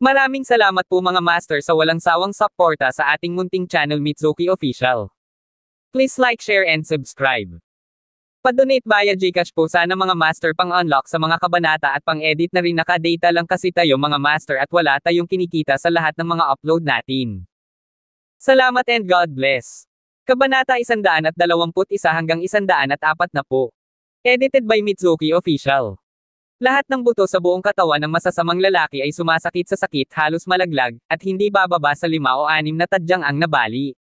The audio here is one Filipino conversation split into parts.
Maraming salamat po mga master sa walang sawang suporta sa ating munting channel Mitsuki Official. Please like, share and subscribe. Pa-donate via GCash po sana mga master pang-unlock sa mga kabanata at pang-edit na rin, naka-data lang kasi tayo mga master at wala tayong kinikita sa lahat ng mga upload natin. Salamat and God bless. Kabanata 121 hanggang 104 na po. Edited by Mitsuki Official. Lahat ng buto sa buong katawan ng masasamang lalaki ay sumasakit sa sakit, halos malaglag, at hindi bababa sa 5 o 6 na tadyang ang nabali.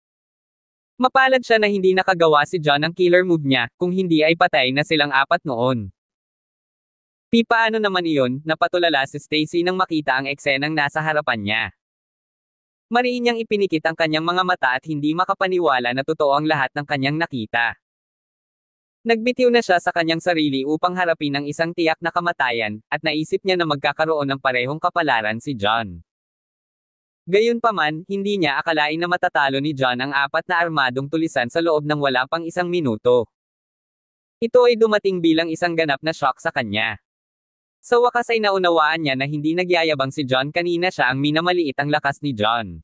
Mapalad siya na hindi nakagawa si John ang killer move niya, kung hindi ay patay na silang 4 noon. Paano naman iyon, napatulala si Stacy nang makita ang eksenang nasa harapan niya. Mariin niyang ipinikit ang kanyang mga mata at hindi makapaniwala na totoo ang lahat ng kanyang nakita. Nagbitiw na siya sa kanyang sarili upang harapin ang isang tiyak na kamatayan, at naisip niya na magkakaroon ng parehong kapalaran si John. Gayunpaman, hindi niya akalain na matatalo ni John ang 4 na armadong tulisan sa loob ng wala pang 1 minuto. Ito ay dumating bilang isang ganap na shock sa kanya. Sa wakas ay naunawaan niya na hindi nagyayabang si John, kanina siya ang minamaliit ang lakas ni John.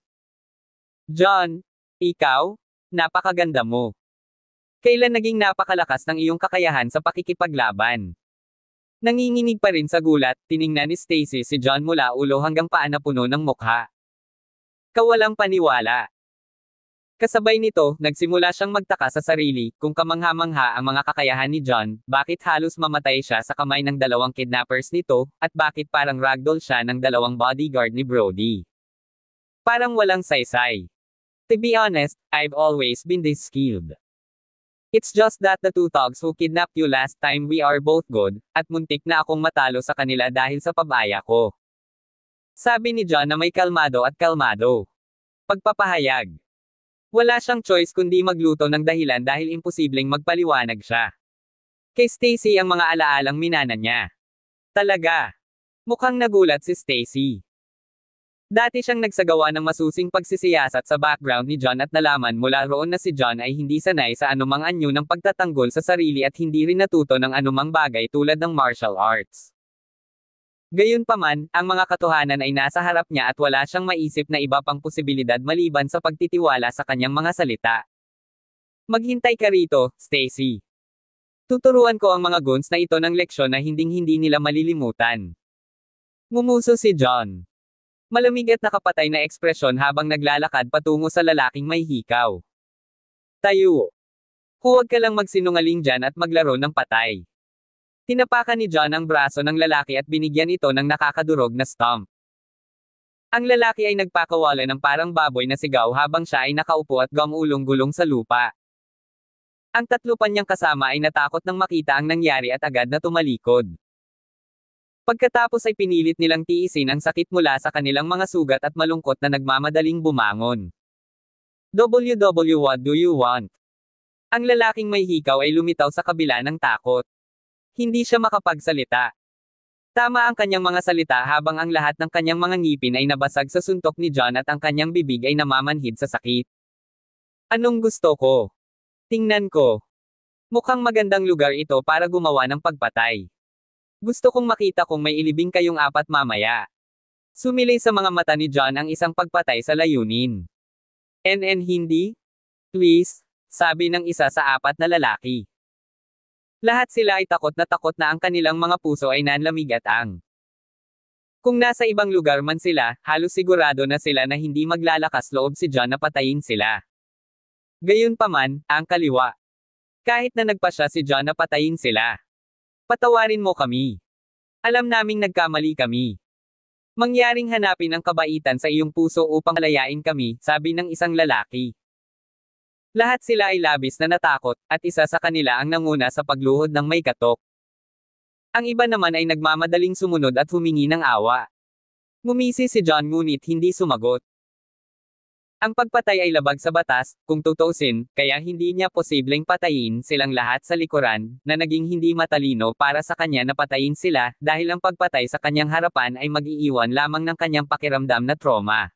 John, ikaw? Napakaganda mo. Kailan naging napakalakas ng iyong kakayahan sa pakikipaglaban? Nanginginig pa rin sa gulat, tiningnan ni Stacy si John mula ulo hanggang paa na puno ng mukha. Kawalang paniwala. Kasabay nito, nagsimula siyang magtaka sa sarili, kung kamangha-mangha ang mga kakayahan ni John, bakit halos mamatay siya sa kamay ng 2 kidnappers nito, at bakit parang ragdoll siya ng 2 bodyguard ni Brody. Parang walang saysay. To be honest, I've always been this skilled. It's just that the 2 thugs who kidnapped you last time we are both good, at muntik na akong matalo sa kanila dahil sa pabaya ko. Sabi ni John na may kalmado at kalmado. Pagpapahayag. Wala siyang choice kundi magluto ng dahilan dahil imposibleng magpaliwanag siya. Kay Stacy ang mga alaalang minana niya. Talaga. Mukhang nagulat si Stacy. Dati siyang nagsagawa ng masusing pagsisiyasat sa background ni John at nalaman mula roon na si John ay hindi sanay sa anumang anyo ng pagtatanggol sa sarili at hindi rin natuto ng anumang bagay tulad ng martial arts. Gayunpaman, ang mga katotohanan ay nasa harap niya at wala siyang maisip na iba pang posibilidad maliban sa pagtitiwala sa kanyang mga salita. Maghintay ka rito, Stacy. Tuturuan ko ang mga goons na ito ng leksyon na hinding-hindi nila malilimutan. Ngumuso si John. Malamig at nakapatay na ekspresyon habang naglalakad patungo sa lalaking may hikaw. Tayo. Huwag ka lang magsinungaling dyan at maglaro ng patay. Tinapakan ni John ang braso ng lalaki at binigyan ito ng nakakadurog na stomp. Ang lalaki ay nagpakawala ng parang baboy na sigaw habang siya ay nakaupo at gumulong-gulong sa lupa. Ang 3 pa niyang kasama ay natakot nang makita ang nangyari at agad na tumalikod. Pagkatapos ay pinilit nilang tiisin ang sakit mula sa kanilang mga sugat at malungkot na nagmamadaling bumangon. What do you want? Ang lalaking may hikaw ay lumitaw sa kabila ng takot. Hindi siya makapagsalita. Tama ang kanyang mga salita habang ang lahat ng kanyang mga ngipin ay nabasag sa suntok ni John at ang kanyang bibig ay namamanhid sa sakit. Anong gusto ko? Tingnan ko. Mukhang magandang lugar ito para gumawa ng pagpatay. Gusto kong makita kung may ilibing kayong 4 mamaya. Sumilay sa mga mata ni John ang isang pagpatay sa layunin. Hindi? Please, sabi ng isa sa 4 na lalaki. Lahat sila ay takot na ang kanilang mga puso ay nanlamig at ang. Kung nasa ibang lugar man sila, halos sigurado na sila na hindi maglalakas loob si John na patayin sila. Gayunpaman, ang kaliwa. Kahit na nagpasya si John na patayin sila. Patawarin mo kami. Alam naming nagkamali kami. Mangyaring hanapin ang kabaitan sa iyong puso upang alayain kami, sabi ng isang lalaki. Lahat sila ay labis na natakot, at isa sa kanila ang nanguna sa pagluhod ng may katok. Ang iba naman ay nagmamadaling sumunod at humingi ng awa. Ngumisi si John ngunit hindi sumagot. Ang pagpatay ay labag sa batas, kung tutuusin, kaya hindi niya posibleng patayin silang lahat sa likuran, na naging hindi matalino para sa kanya na patayin sila, dahil ang pagpatay sa kanyang harapan ay mag-iiwan lamang ng kanyang pakiramdam na trauma.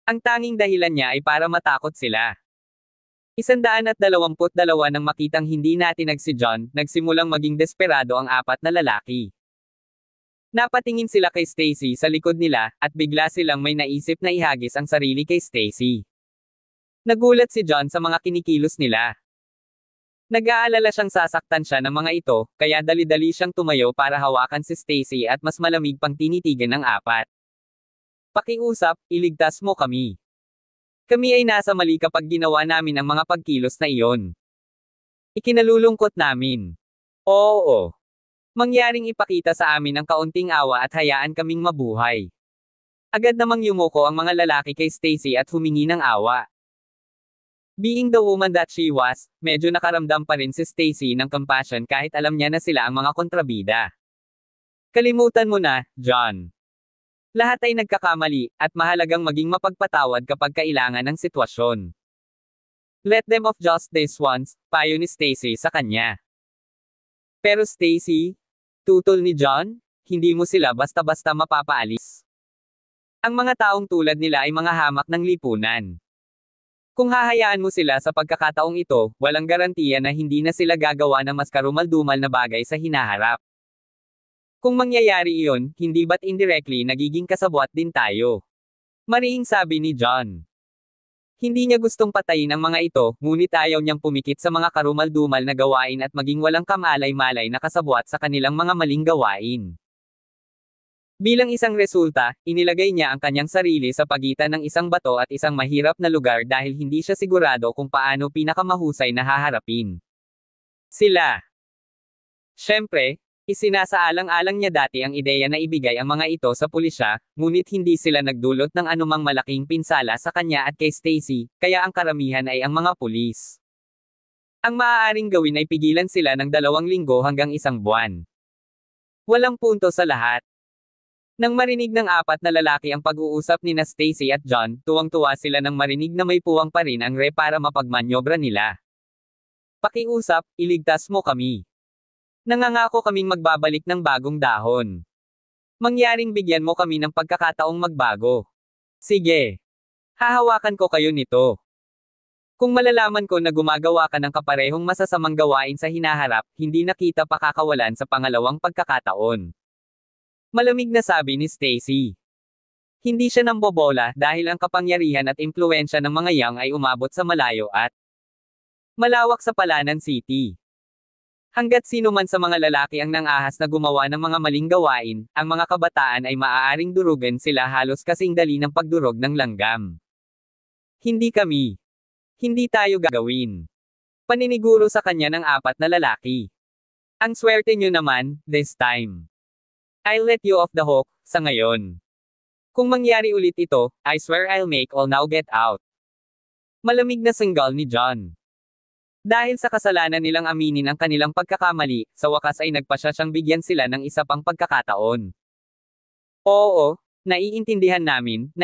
Ang tanging dahilan niya ay para matakot sila. 122 nang makitang hindi natinag si John, nagsimulang maging desperado ang 4 na lalaki. Napatingin sila kay Stacy sa likod nila, at bigla silang may naisip na ihagis ang sarili kay Stacy. Nagulat si John sa mga kinikilos nila. Nag-aalala siyang sasaktan siya ng mga ito, kaya dali-dali siyang tumayo para hawakan si Stacy at mas malamig pang tinitigan ng apat. Pakiusap, iligtas mo kami. Kami ay nasa mali kapag ginawa namin ang mga pagkilos na iyon. Ikinalulungkot namin. Oo. Mangyaring ipakita sa amin ang kaunting awa at hayaan kaming mabuhay. Agad namang yumuko ang mga lalaki kay Stacy at humingi ng awa. Being the woman that she was, medyo nakaramdam pa rin si Stacy ng compassion kahit alam niya na sila ang mga kontrabida. Kalimutan mo na, John. Lahat ay nagkakamali, at mahalagang maging mapagpatawad kapag kailangan ng sitwasyon. Let them off just this once, payo ni Stacy sa kanya. Pero Stacy, tutol ni John, hindi mo sila basta-basta mapapaalis. Ang mga taong tulad nila ay mga hamak ng lipunan. Kung hahayaan mo sila sa pagkakataong ito, walang garantiya na hindi na sila gagawa ng mas karumal-dumal na bagay sa hinaharap. Kung mangyayari iyon, hindi ba't indirectly nagiging kasabwat din tayo? Marihing sabi ni John. Hindi niya gustong patayin ang mga ito, ngunit ayaw niyang pumikit sa mga karumal-dumal na gawain at maging walang kamalay-malay na kasabwat sa kanilang mga maling gawain. Bilang isang resulta, inilagay niya ang kanyang sarili sa pagitan ng isang bato at isang mahirap na lugar dahil hindi siya sigurado kung paano pinakamahusay na haharapin sila. Siyempre, isinasaalang-alang niya dati ang ideya na ibigay ang mga ito sa pulisya, ngunit hindi sila nagdulot ng anumang malaking pinsala sa kanya at kay Stacy, kaya ang karamihan ay ang mga pulis. Ang maaaring gawin ay pigilan sila ng 2 linggo hanggang 1 buwan. Walang punto sa lahat. Nang marinig ng 4 na lalaki ang pag-uusap ni Stacy at John, tuwang-tuwa sila nang marinig na may puwang pa rin ang para mapagmanyobra nila. Pakiusap, iligtas mo kami. Nangangako kaming magbabalik ng bagong dahon. Mangyaring bigyan mo kami ng pagkakataong magbago. Sige. Hahawakan ko kayo nito. Kung malalaman ko na gumagawa ka ng kaparehong masasamang gawain sa hinaharap, hindi na kita pakakawalan sa pangalawang pagkakataon. Malamig na sabi ni Stacy. Hindi siya nambobola dahil ang kapangyarihan at impluwensya ng mga yang ay umabot sa malayo at malawak sa Palanan City. Hanggat sino man sa mga lalaki ang nang-ahas na gumawa ng mga maling gawain, ang mga kabataan ay maaaring durugan sila halos kasing dali ng pagdurog ng langgam. Hindi kami. Hindi tayo gagawin. Paniniguro sa kanya ng 4 na lalaki. Ang swerte nyo naman, this time. I'll let you off the hook, sa ngayon. Kung mangyari ulit ito, I swear I'll make all now get out. Malamig na sanggal ni John. Dahil sa kasalanan nilang aminin ang kanilang pagkakamali, sa wakas ay nagpasya siyang bigyan sila ng isa pang pagkakataon. Oo, naiintindihan namin.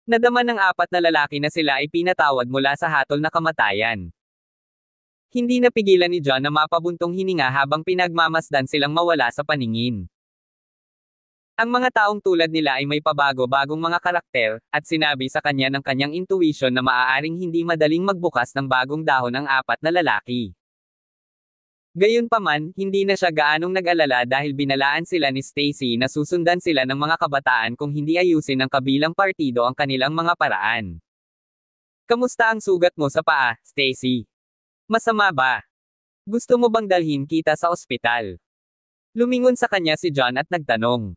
Nadama ng 4 na lalaki na sila ay pinatawad mula sa hatol na kamatayan. Hindi napigilan ni John na mapabuntong hininga habang pinagmamasdan silang mawala sa paningin. Ang mga taong tulad nila ay may pabago-bagong mga karakter, at sinabi sa kanya ng kanyang intuition na maaaring hindi madaling magbukas ng bagong dahon ang 4 na lalaki. Gayunpaman, hindi na siya gaanong nag-alala dahil binalaan sila ni Stacy na susundan sila ng mga kabataan kung hindi ayusin ng kabilang partido ang kanilang mga paraan. Kamusta ang sugat mo sa paa, Stacy? Masama ba? Gusto mo bang dalhin kita sa ospital? Lumingon sa kanya si John at nagtanong.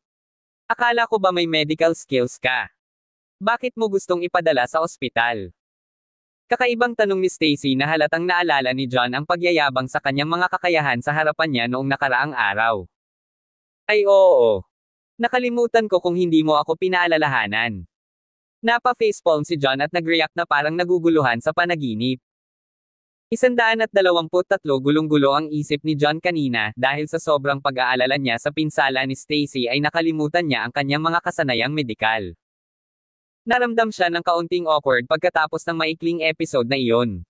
Akala ko ba may medical skills ka? Bakit mo gustong ipadala sa ospital? Kakaibang tanong ni Stacy na halatang naalala ni John ang pagyayabang sa kanyang mga kakayahan sa harapan niya noong nakaraang araw. Ay oo. Nakalimutan ko kung hindi mo ako pinaalalahanan. Napa-facepalm si John at nag-react na parang naguguluhan sa panaginip. 123 gulong-gulo ang isip ni John kanina dahil sa sobrang pag-aalala niya sa pinsala ni Stacy ay nakalimutan niya ang kanyang mga kasanayang medikal. Naramdam siya ng kaunting awkward pagkatapos ng maikling episode na iyon.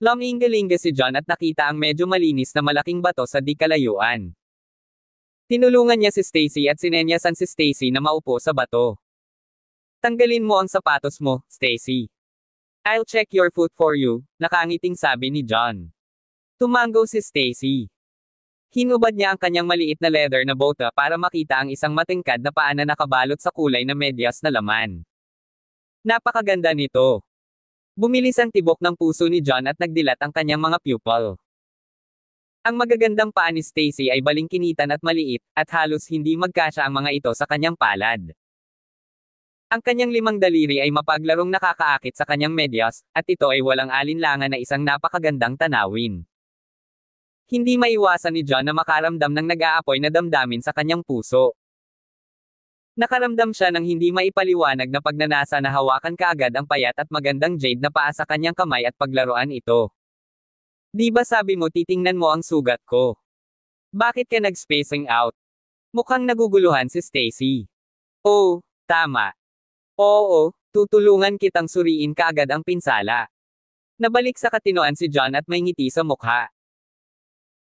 Lumingalinga si John at nakita ang medyo malinis na malaking bato sa di kalayuan. Tinulungan niya si Stacy at sinenyasan si Stacy na maupo sa bato. Tanggalin mo ang sapatos mo, Stacy. I'll check your foot for you, nakangiting sabi ni John. Tumango si Stacy. Hinubad niya ang kanyang maliit na leather na bota para makita ang isang matingkad na paa na nakabalot sa kulay na medyas na laman. Napakaganda nito. Bumilis ang tibok ng puso ni John at nagdilat ang kanyang mga pupil. Ang magagandang paa ni Stacy ay balingkinitan at maliit, at halos hindi magkasya ang mga ito sa kanyang palad. Ang kanyang 5 daliri ay mapaglarong nakakaakit sa kanyang medyas, at ito ay walang alinlangan na isang napakagandang tanawin. Hindi maiwasan ni John na makaramdam ng nag-aapoy na damdamin sa kanyang puso. Nakaramdam siya ng hindi maipaliwanag na pagnanasa na hawakan kaagad ang payat at magandang jade na paa sa kanyang kamay at paglaruan ito. Di ba sabi mo titingnan mo ang sugat ko? Bakit ka nag-spacing out? Mukhang naguguluhan si Stacy. Oh, tama. Oo, tutulungan kitang suriin kaagad ang pinsala. Nabalik sa katinoan si John at may ngiti sa mukha.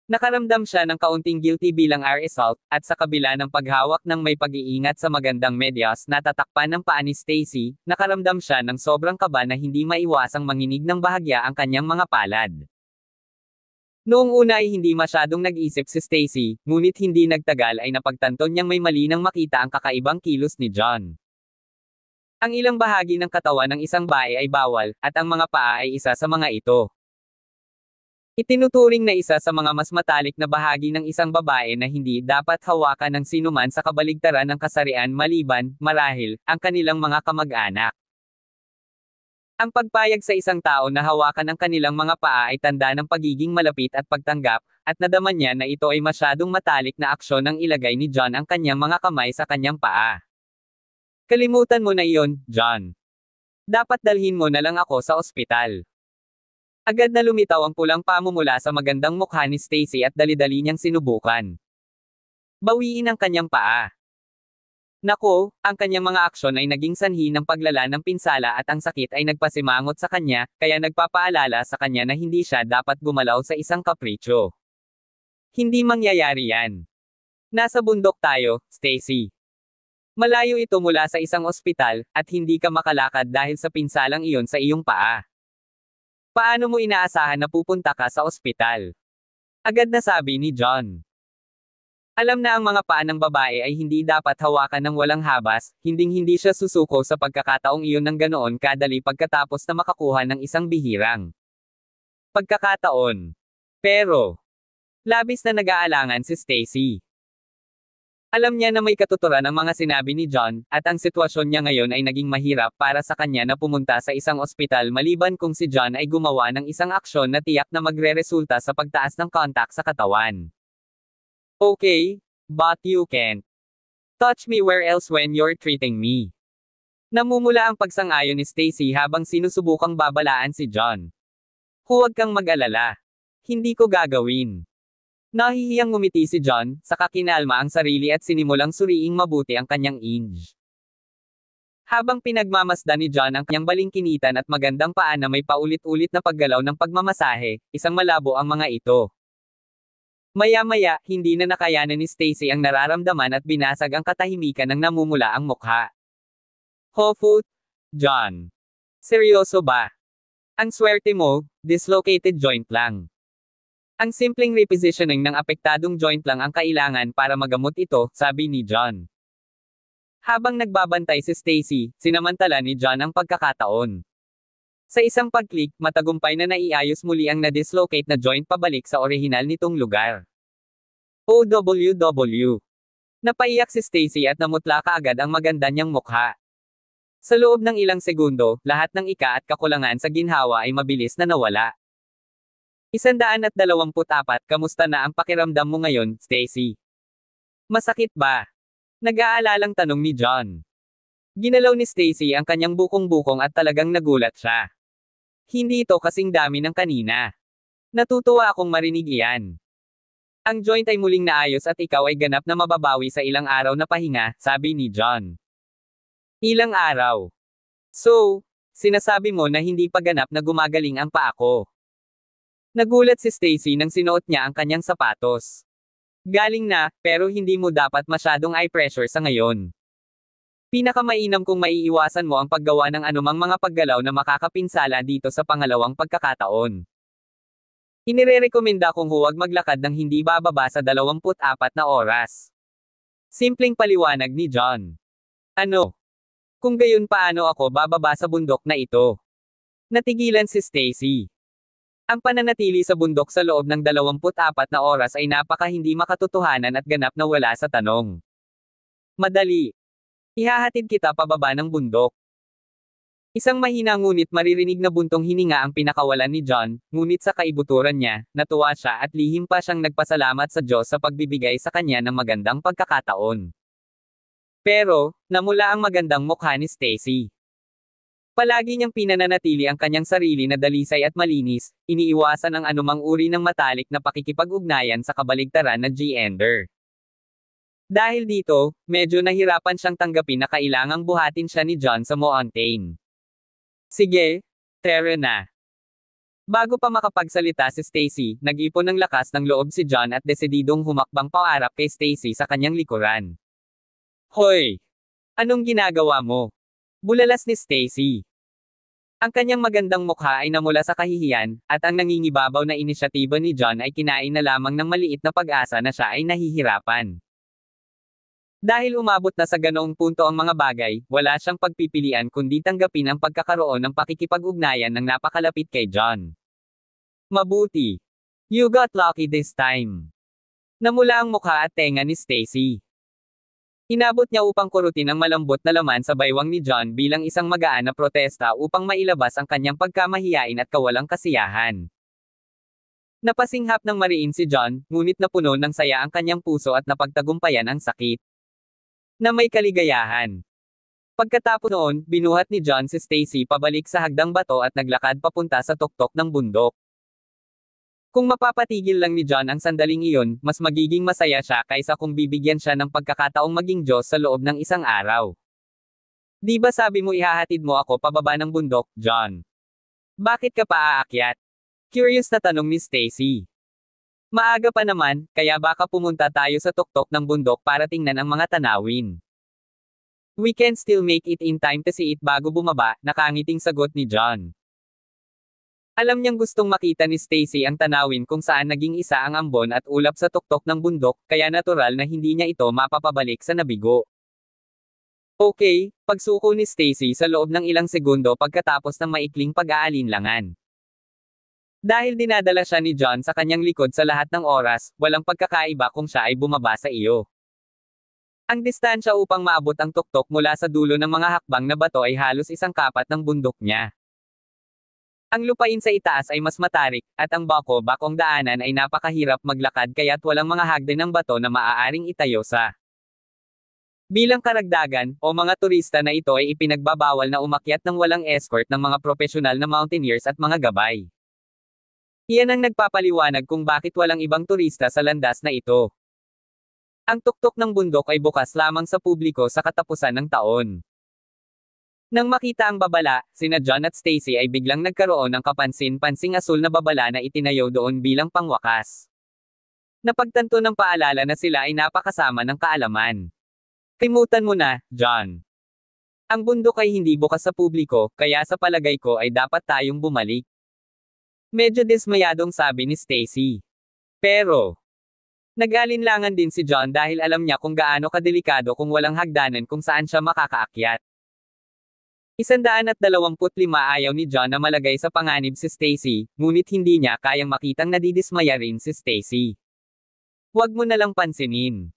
Nakaramdam siya ng kaunting guilty bilang result, at sa kabila ng paghawak ng may pag-iingat sa magandang medyas na tatakpan ng paa ni Stacy, nakaramdam siya ng sobrang kaba na hindi maiwasang manginig ng bahagya ang kanyang mga palad. Noong una ay hindi masyadong nag-isip si Stacy, ngunit hindi nagtagal ay napagtanto niyang may mali nang makita ang kakaibang kilos ni John. Ang ilang bahagi ng katawan ng isang bae ay bawal, at ang mga paa ay isa sa mga ito. Itinuturing na isa sa mga mas matalik na bahagi ng isang babae na hindi dapat hawakan ng sinuman sa kabaligtaran ng kasarian maliban, marahil, ang kanilang mga kamag-anak. Ang pagpayag sa isang tao na hawakan ang kanilang mga paa ay tanda ng pagiging malapit at pagtanggap, at nadaman niya na ito ay masyadong matalik na aksyon nang ilagay ni John ang kanyang mga kamay sa kanyang paa. Kalimutan mo na iyon, John. Dapat dalhin mo na lang ako sa ospital. Agad na lumitaw ang pulang pamumula sa magandang mukha ni Stacy at dali-dali niyang sinubukan bawiin ang kanyang paa. Nako, ang kanyang mga aksyon ay naging sanhi ng paglala ng pinsala at ang sakit ay nagpasimangot sa kanya, kaya nagpapaalala sa kanya na hindi siya dapat gumalaw sa isang kapritsyo. Hindi mangyayari yan. Nasa bundok tayo, Stacy. Malayo ito mula sa isang ospital, at hindi ka makalakad dahil sa pinsalang iyon sa iyong paa. Paano mo inaasahan na pupunta ka sa ospital? Agad na sabi ni John. Alam na ang mga paa ng babae ay hindi dapat hawakan ng walang habas, hinding-hindi siya susuko sa pagkakataong iyon ng ganoon kadali pagkatapos na makakuha ng isang bihirang pagkakataon. Pero, labis na nag-aalangan si Stacy. Alam niya na may katuturan ang mga sinabi ni John, at ang sitwasyon niya ngayon ay naging mahirap para sa kanya na pumunta sa isang ospital maliban kung si John ay gumawa ng isang aksyon na tiyak na magre-resulta sa pagtaas ng kontak sa katawan. Okay, but you can't touch me where else when you're treating me. Namumula ang pagsang-ayon ni Stacy habang sinusubukang babalaan si John. Huwag kang mag-alala. Hindi ko gagawin. Nahihiyang ngumiti si John, saka kinalma ang sarili at sinimulang suriing mabuti ang kanyang inge. Habang pinagmamasdan ni John ang kanyang balingkinitan at magandang paa na may paulit-ulit na paggalaw ng pagmamasahe, isang malabo ang mga ito. Maya-maya, hindi na nakayanan ni Stacy ang nararamdaman at binasag ang katahimikan ng namumula ang mukha. Hofu, John. Seryoso ba? Ang swerte mo, dislocated joint lang. Ang simpleng repositioning ng apektadong joint lang ang kailangan para magamot ito, sabi ni John. Habang nagbabantay si Stacy, sinamantala ni John ang pagkakataon. Sa isang pag-click, matagumpay na naiayos muli ang na-dislocate na joint pabalik sa orihinal nitong lugar. OWW. Napaiyak si Stacy at namutla kaagad ang maganda niyang mukha. Sa loob ng ilang segundo, lahat ng ika at kakulangan sa ginhawa ay mabilis na nawala. 124, kamusta na ang pakiramdam mo ngayon, Stacy? Masakit ba? Nag-aalalang tanong ni John. Ginalaw ni Stacy ang kanyang bukong-bukong at talagang nagulat siya. Hindi ito kasing dami ng kanina. Natutuwa akong marinig iyan. Ang joint ay muling naayos at ikaw ay ganap na mababawi sa ilang araw na pahinga, sabi ni John. Ilang araw? So, sinasabi mo na hindi pa ganap na gumagaling ang paa ko. Nagulat si Stacy nang sinuot niya ang kanyang sapatos. Galing na, pero hindi mo dapat masyadong eye pressure sa ngayon. Pinakamainam kung maiiwasan mo ang paggawa ng anumang mga paggalaw na makakapinsala dito sa pangalawang pagkakataon. Inirerekomenda kong huwag maglakad ng hindi bababa sa 24 na oras. Simpleng paliwanag ni John. Ano? Kung gayon paano ako bababa sa bundok na ito? Natigilan si Stacy. Ang pananatili sa bundok sa loob ng 24 na oras ay napaka hindi makatotohanan at ganap na wala sa tanong. Madali. Ihahatid kita pababa ng bundok. Isang mahina ngunit maririnig na buntong hininga ang pinakawalan ni John, ngunit sa kaibuturan niya, natuwa siya at lihim pa siyang nagpasalamat sa Diyos sa pagbibigay sa kanya ng magandang pagkakataon. Pero, namula ang magandang mukha ni Stacy. Palagi niyang pinananatili ang kanyang sarili na dalisay at malinis, iniiwasan ang anumang uri ng matalik na pakikipag-ugnayan sa kabaligtaran na gender. Dahil dito, medyo nahirapan siyang tanggapin na kailangang buhatin siya ni John sa mountain. Sige, tara na. Bago pa makapagsalita si Stacy, nag-ipon ng lakas ng loob si John at desididong humakbang paarap kay Stacy sa kanyang likuran. Hoy! Anong ginagawa mo? Bulalas ni Stacy. Ang kanyang magandang mukha ay namula sa kahihiyan, at ang nangingibabaw na inisyatiba ni John ay kinain na lamang ng maliit na pag-asa na siya ay nahihirapan. Dahil umabot na sa ganoong punto ang mga bagay, wala siyang pagpipilian kundi tanggapin ang pagkakaroon ng pakikipag-ugnayan ng napakalapit kay John. Mabuti. You got lucky this time. Namula ang mukha at tenga ni Stacy. Inabot niya upang kurutin ang malambot na laman sa baywang ni John bilang isang magaan na protesta upang mailabas ang kanyang pagkamahiyain at kawalang kasiyahan. Napasinghap ng mariin si John, ngunit napuno ng saya ang kanyang puso at napagtagumpayan ang sakit na may kaligayahan. Pagkatapos noon, binuhat ni John si Stacy pabalik sa hagdang bato at naglakad papunta sa tuktok ng bundok. Kung mapapatigil lang ni John ang sandaling iyon, mas magiging masaya siya kaysa kung bibigyan siya ng pagkakataong maging Diyos sa loob ng isang araw. Di ba sabi mo ihahatid mo ako pababa ng bundok, John? Bakit ka pa aakyat? Curious na tanong ni Stacy. Maaga pa naman, kaya baka pumunta tayo sa tuktok ng bundok para tingnan ang mga tanawin. We can still make it in time to see it bago bumaba, nakangiting sagot ni John. Alam niyang gustong makita ni Stacy ang tanawin kung saan naging isa ang ambon at ulap sa tuktok ng bundok, kaya natural na hindi niya ito mapapabalik sa nabigo. Okay, pagsuko ni Stacy sa loob ng ilang segundo pagkatapos ng maikling pag-aalinlangan. Dahil dinadala siya ni John sa kanyang likod sa lahat ng oras, walang pagkakaiba kung siya ay bumaba sa iyo. Ang distansya upang maabot ang tuktok mula sa dulo ng mga hakbang na bato ay halos isang kapat ng bundok niya. Ang lupain sa itaas ay mas matarik, at ang bako-bakong daanan ay napakahirap maglakad kaya't walang mga hagdan ng bato na maaaring itayo sa. Bilang karagdagan, o mga turista na ito ay ipinagbabawal na umakyat ng walang escort ng mga profesional na mountaineers at mga gabay. Iyan ang nagpapaliwanag kung bakit walang ibang turista sa landas na ito. Ang tuktok ng bundok ay bukas lamang sa publiko sa katapusan ng taon. Nang makita ang babala, sina John at Stacy ay biglang nagkaroon ng kapansin-pansing asul na babala na itinayo doon bilang pangwakas. Napagtanto ng paalala na sila ay napakasama ng kaalaman. Kalimutan mo na, John. Ang bundok ay hindi bukas sa publiko, kaya sa palagay ko ay dapat tayong bumalik. Medyo dismayadong sabi ni Stacy. Pero, nag-alinlangan din si John dahil alam niya kung gaano kadelikado kung walang hagdanan kung saan siya makakaakyat. 125 ayaw ni John na malagay sa panganib si Stacy, ngunit hindi niya kayang makitang nadidismaya rin si Stacy. Huwag mo na lang pansinin.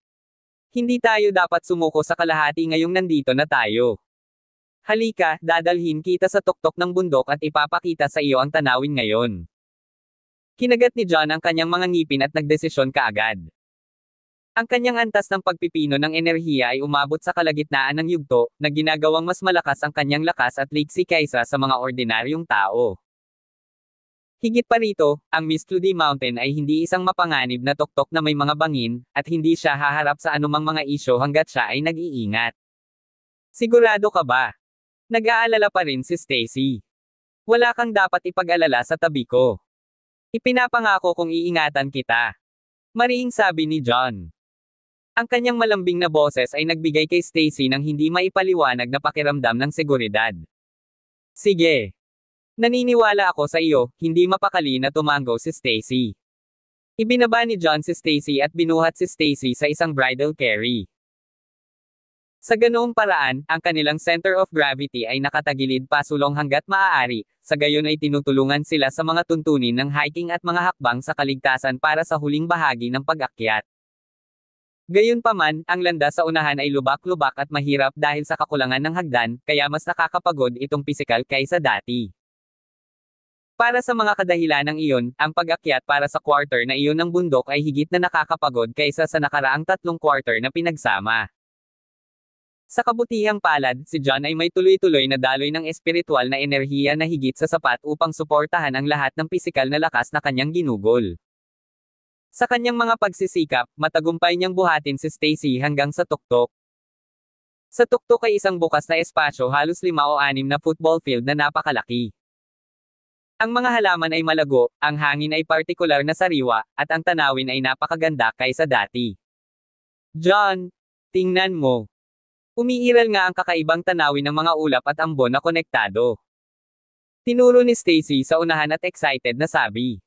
Hindi tayo dapat sumuko sa kalahati ngayong nandito na tayo. Halika, dadalhin kita sa tuktok ng bundok at ipapakita sa iyo ang tanawin ngayon. Kinagat ni John ang kanyang mga ngipin at nagdesisyon kaagad. Ang kanyang antas ng pagpipino ng enerhiya ay umabot sa kalagitnaan ng yugto, na ginagawang mas malakas ang kanyang lakas at liksi kaysa sa mga ordinaryong tao. Higit pa rito, ang Mistletoe Mountain ay hindi isang mapanganib na tuktok na may mga bangin, at hindi siya haharap sa anumang mga isyo hanggat siya ay nag-iingat. Sigurado ka ba? Nag-aalala pa rin si Stacy. Wala kang dapat ipag-alala sa tabi ko. Ipinapangako kong iingatan kita. Mariing sabi ni John. Ang kanyang malambing na boses ay nagbigay kay Stacy ng hindi maipaliwanag na pakiramdam ng seguridad. Sige. Naniniwala ako sa iyo, hindi mapakali na tumango si Stacy. Ibinaba ni John si Stacy at binuhat si Stacy sa isang bridal carry. Sa ganoong paraan, ang kanilang center of gravity ay nakatagilid pasulong hanggat maaari, sa gayon ay tinutulungan sila sa mga tuntunin ng hiking at mga hakbang sa kaligtasan para sa huling bahagi ng pag-akyat. Gayunpaman, ang landas sa unahan ay lubak-lubak at mahirap dahil sa kakulangan ng hagdan, kaya mas nakakapagod itong pisikal kaysa dati. Para sa mga kadahilanang iyon, ang pag-akyat para sa quarter na iyon ng bundok ay higit na nakakapagod kaysa sa nakaraang 3 quarter na pinagsama. Sa kabutihang palad, si John ay may tuloy-tuloy na daloy ng espiritual na enerhiya na higit sa sapat upang suportahan ang lahat ng pisikal na lakas na kanyang ginugol. Sa kanyang mga pagsisikap, matagumpay niyang buhatin si Stacy hanggang sa tuktok. Sa tuktok ay isang bukas na espasyo halos 5 o 6 na football field na napakalaki. Ang mga halaman ay malago, ang hangin ay partikular na sariwa, at ang tanawin ay napakaganda kaysa dati. John, tingnan mo. Umiiral nga ang kakaibang tanawin ng mga ulap at ambon na konektado. Tinuro ni Stacy sa unahan at excited na sabi.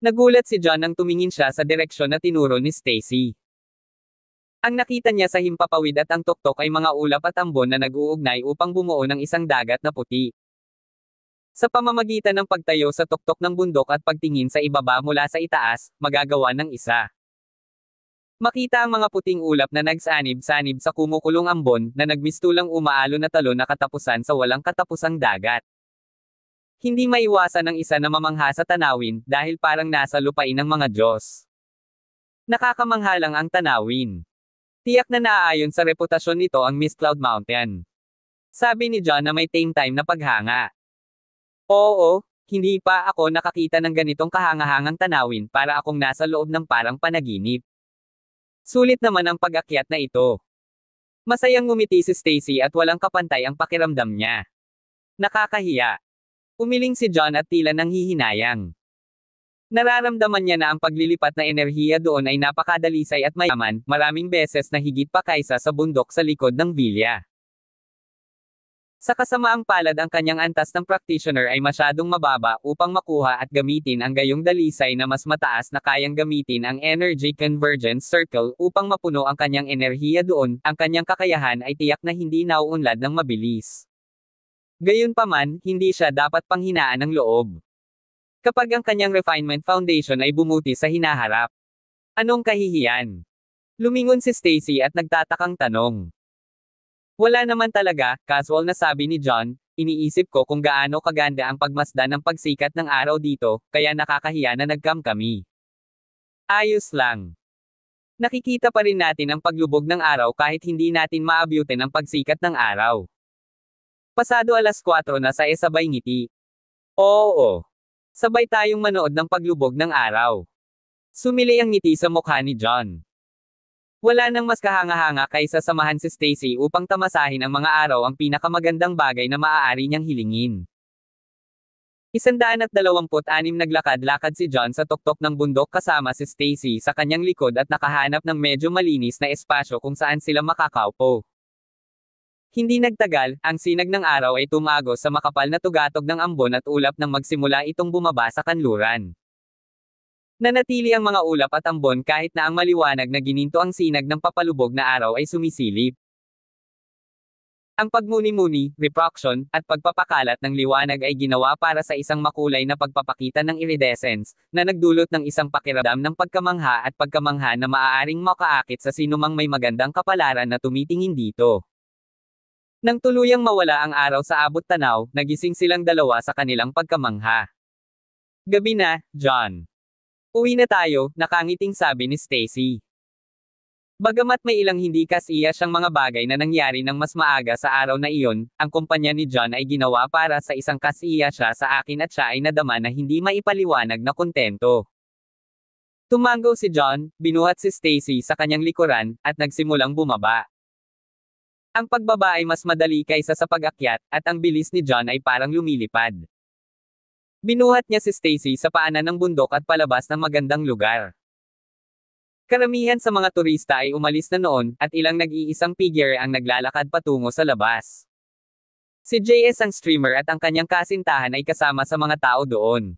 Nagulat si John nang tumingin siya sa direksyon na tinuro ni Stacy. Ang nakita niya sa himpapawid at ang tuktok ay mga ulap at ambon na nag-uugnay upang bumuo ng isang dagat na puti. Sa pamamagitan ng pagtayo sa tuktok ng bundok at pagtingin sa ibaba mula sa itaas, magagawa ng isa. Makita ang mga puting ulap na nagsanib-sanib sa kumukulong ambon na nagmistulang umaalo na talon na katapusan sa walang katapusang dagat. Hindi maiwasan ng isa na mamangha sa tanawin dahil parang nasa lupain ng mga Diyos. Nakakamanghalang ang tanawin. Tiyak na naaayon sa reputasyon nito ang Miss Cloud Mountain. Sabi ni John na may tame time na paghanga. Oo, hindi pa ako nakakita ng ganitong kahangahangang tanawin para akong nasa loob ng parang panaginip. Sulit naman ang pag-akyat na ito. Masayang ngumiti si Stacy at walang kapantay ang pakiramdam niya. Nakakahiya. Umiling si John at tila nanghihinayang. Nararamdaman niya na ang paglilipat na enerhiya doon ay napakadalisay at mayaman, maraming beses na higit pa kaysa sa bundok sa likod ng villa. Sa kasamaang palad ang kanyang antas ng practitioner ay masyadong mababa upang makuha at gamitin ang gayong dalisay na mas mataas na kayang gamitin ang Energy Convergence Circle upang mapuno ang kanyang enerhiya doon, ang kanyang kakayahan ay tiyak na hindi nauunlad ng mabilis. Gayunpaman, hindi siya dapat panghinaan ng loob. Kapag ang kanyang refinement foundation ay bumuti sa hinaharap. Anong kahihiyan? Lumingon si Stacy at nagtatakang tanong. Wala naman talaga, casual na sabi ni John, iniisip ko kung gaano kaganda ang pagmasdan ng pagsikat ng araw dito, kaya nakakahiya na nagcam kami. Ayos lang. Nakikita pa rin natin ang paglubog ng araw kahit hindi natin maabutin ang pagsikat ng araw. Pasado 4:00 na sa sabay ngiti. Oo. Sabay tayong manood ng paglubog ng araw. Sumili ang ngiti sa mukha ni John. Wala nang mas kahanga-hanga kaysa samahan si Stacy upang tamasahin ang mga araw ang pinakamagandang bagay na maaari niyang hilingin. 126 naglakad-lakad si John sa tuktok ng bundok kasama si Stacy sa kanyang likod at nakahanap ng medyo malinis na espasyo kung saan sila makakaupo. Hindi nagtagal, ang sinag ng araw ay tumagos sa makapal na tugatog ng ambon at ulap nang magsimula itong bumaba sa kanluran. Nanatili ang mga ulap at ambon kahit na ang maliwanag na gininto ang sinag ng papalubog na araw ay sumisilip. Ang pagmuni-muni, refraction, at pagpapakalat ng liwanag ay ginawa para sa isang makulay na pagpapakita ng iridescence, na nagdulot ng isang pakiramdam ng pagkamangha at pagkamangha na maaaring makaakit sa sinumang may magandang kapalaran na tumitingin dito. Nang tuluyang mawala ang araw sa abot tanaw, nagising silang dalawa sa kanilang pagkamangha. Gabi na, John. Uwi na tayo, nakangiting sabi ni Stacy. Bagamat may ilang hindi kasiya siyang mga bagay na nangyari ng mas maaga sa araw na iyon, ang kumpanya ni John ay ginawa para sa isang kasiya siya sa akin at siya ay nadama na hindi maipaliwanag na kontento. Tumango si John, binuhat si Stacy sa kanyang likuran, at nagsimulang bumaba. Ang pagbaba ay mas madali kaysa sa pag-akyat, at ang bilis ni John ay parang lumilipad. Binuhat niya si Stacy sa paanan ng bundok at palabas ng magandang lugar. Karamihan sa mga turista ay umalis na noon, at ilang nag-iisang figure ang naglalakad patungo sa labas. Si JS ang streamer at ang kanyang kasintahan ay kasama sa mga tao doon.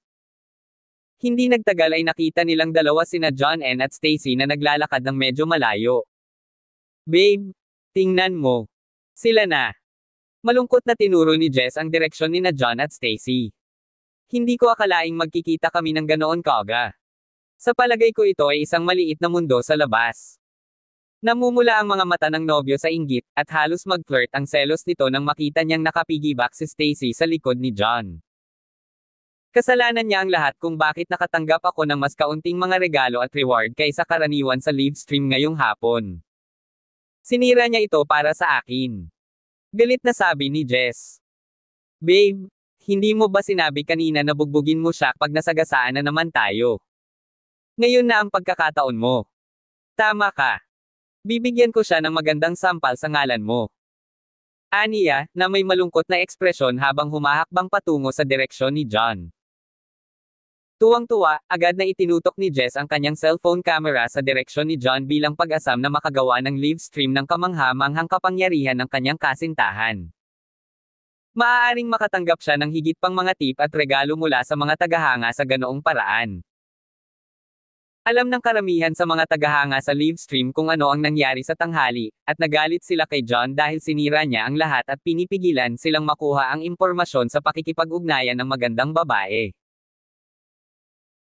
Hindi nagtagal ay nakita nilang dalawa sina John N at Stacy na naglalakad ng medyo malayo. Babe, tingnan mo. Sila na. Malungkot na tinuro ni Jess ang direksyon ni na John at Stacy. Hindi ko akalaing magkikita kami ng ganoon kaga. Sa palagay ko ito ay isang maliit na mundo sa labas. Namumula ang mga mata ng nobyo sa inggit, at halos mag-flirt ang selos nito nang makita niyang nakapigibak si Stacy sa likod ni John. Kasalanan niya ang lahat kung bakit nakatanggap ako ng mas kaunting mga regalo at reward kaysa karaniwan sa live stream ngayong hapon. Sinira niya ito para sa akin. Galit na sabi ni Jess. Babe, hindi mo ba sinabi kanina na bugbugin mo siya pag nasagasaan na naman tayo? Ngayon na ang pagkakataon mo. Tama ka. Bibigyan ko siya ng magandang sampal sa ngalan mo. Aniya, na may malungkot na ekspresyon habang humahakbang patungo sa direksyon ni John. Tuwang-tuwa, agad na itinutok ni Jess ang kanyang cellphone camera sa direksyon ni John bilang pag-asam na makagawa ng live stream ng kamangha-manghang kapangyarihan ng kanyang kasintahan. Maaaring makatanggap siya ng higit pang mga tip at regalo mula sa mga tagahanga sa ganoong paraan. Alam ng karamihan sa mga tagahanga sa live stream kung ano ang nangyari sa tanghali, at nagalit sila kay John dahil sinira niya ang lahat at pinipigilan silang makuha ang impormasyon sa pakikipag-ugnayan ng magandang babae.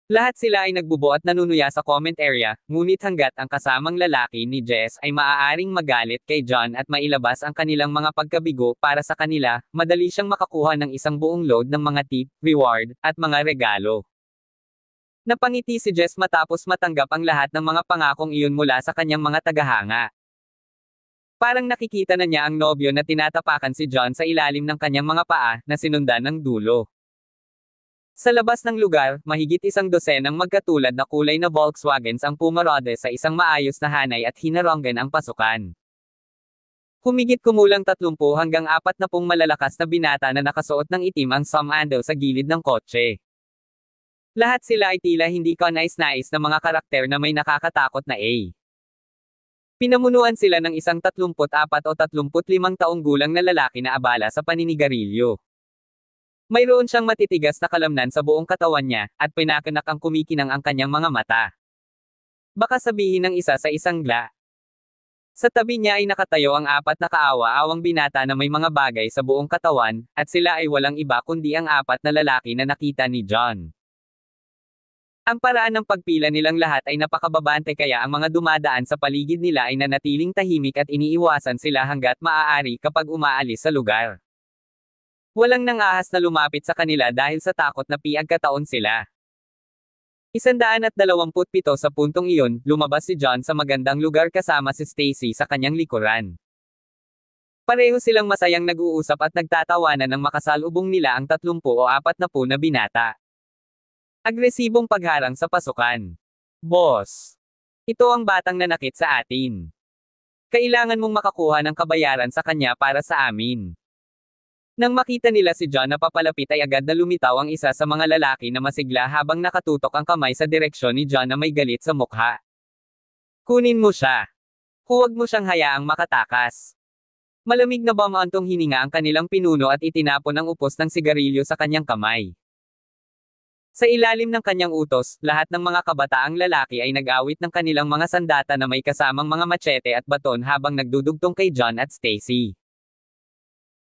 Lahat sila ay nagbubo at nanunuya sa comment area, ngunit hanggat ang kasamang lalaki ni Jess ay maaaring magalit kay John at mailabas ang kanilang mga pagkabigo para sa kanila, madali siyang makakuha ng isang buong load ng mga tip, reward, at mga regalo. Napangiti si Jess matapos matanggap ang lahat ng mga pangakong iyon mula sa kanyang mga tagahanga. Parang nakikita na niya ang nobyo na tinatapakan si John sa ilalim ng kanyang mga paa, na sinundan ng dulo. Sa labas ng lugar, mahigit isang dosenang magkatulad na kulay na Volkswagens ang pumarode sa isang maayos na hanay at hinaronggan ang pasukan. Humigit kumulang 30 hanggang 40 malalakas na binata na nakasuot ng itim ang sumando sa gilid ng kotse. Lahat sila ay tila hindi kanais-nais na mga karakter na may nakakatakot na A. Pinamunuan sila ng isang 34 o 35 taong gulang na lalaki na abala sa paninigarilyo. Mayroon siyang matitigas na kalamnan sa buong katawan niya, at pinakanak ang kumikinang ang kanyang mga mata. Baka sabihin ng isa sa isang gla. Sa tabi niya ay nakatayo ang 4 na kaawa-awang binata na may mga bagay sa buong katawan, at sila ay walang iba kundi ang 4 na lalaki na nakita ni John. Ang paraan ng pagpila nilang lahat ay napakababante kaya ang mga dumadaan sa paligid nila ay nanatiling tahimik at iniiwasan sila hanggat maaari kapag umaalis sa lugar. Walang nangahas na lumapit sa kanila dahil sa takot na piagkataon sila. 127 sa puntong iyon, lumabas si John sa magandang lugar kasama si Stacy sa kanyang likuran. Pareho silang masayang nag-uusap at nagtatawanan nang makasalubong nila ang 30 o 40 na binata. Agresibong pagharang sa pasukan. Boss. Ito ang batang nanakit sa atin. Kailangan mong makakuha ng kabayaran sa kanya para sa amin. Nang makita nila si John na papalapit ay agad na lumitaw ang isa sa mga lalaki na masigla habang nakatutok ang kamay sa direksyon ni John na may galit sa mukha. Kunin mo siya. Huwag mo siyang hayaang makatakas. Malamig na bumantong hininga ang kanilang pinuno at itinapon ang upos ng sigarilyo sa kanyang kamay. Sa ilalim ng kanyang utos, lahat ng mga kabataang lalaki ay nag-awit ng kanilang mga sandata na may kasamang mga machete at baton habang nagdudugtong kay John at Stacy.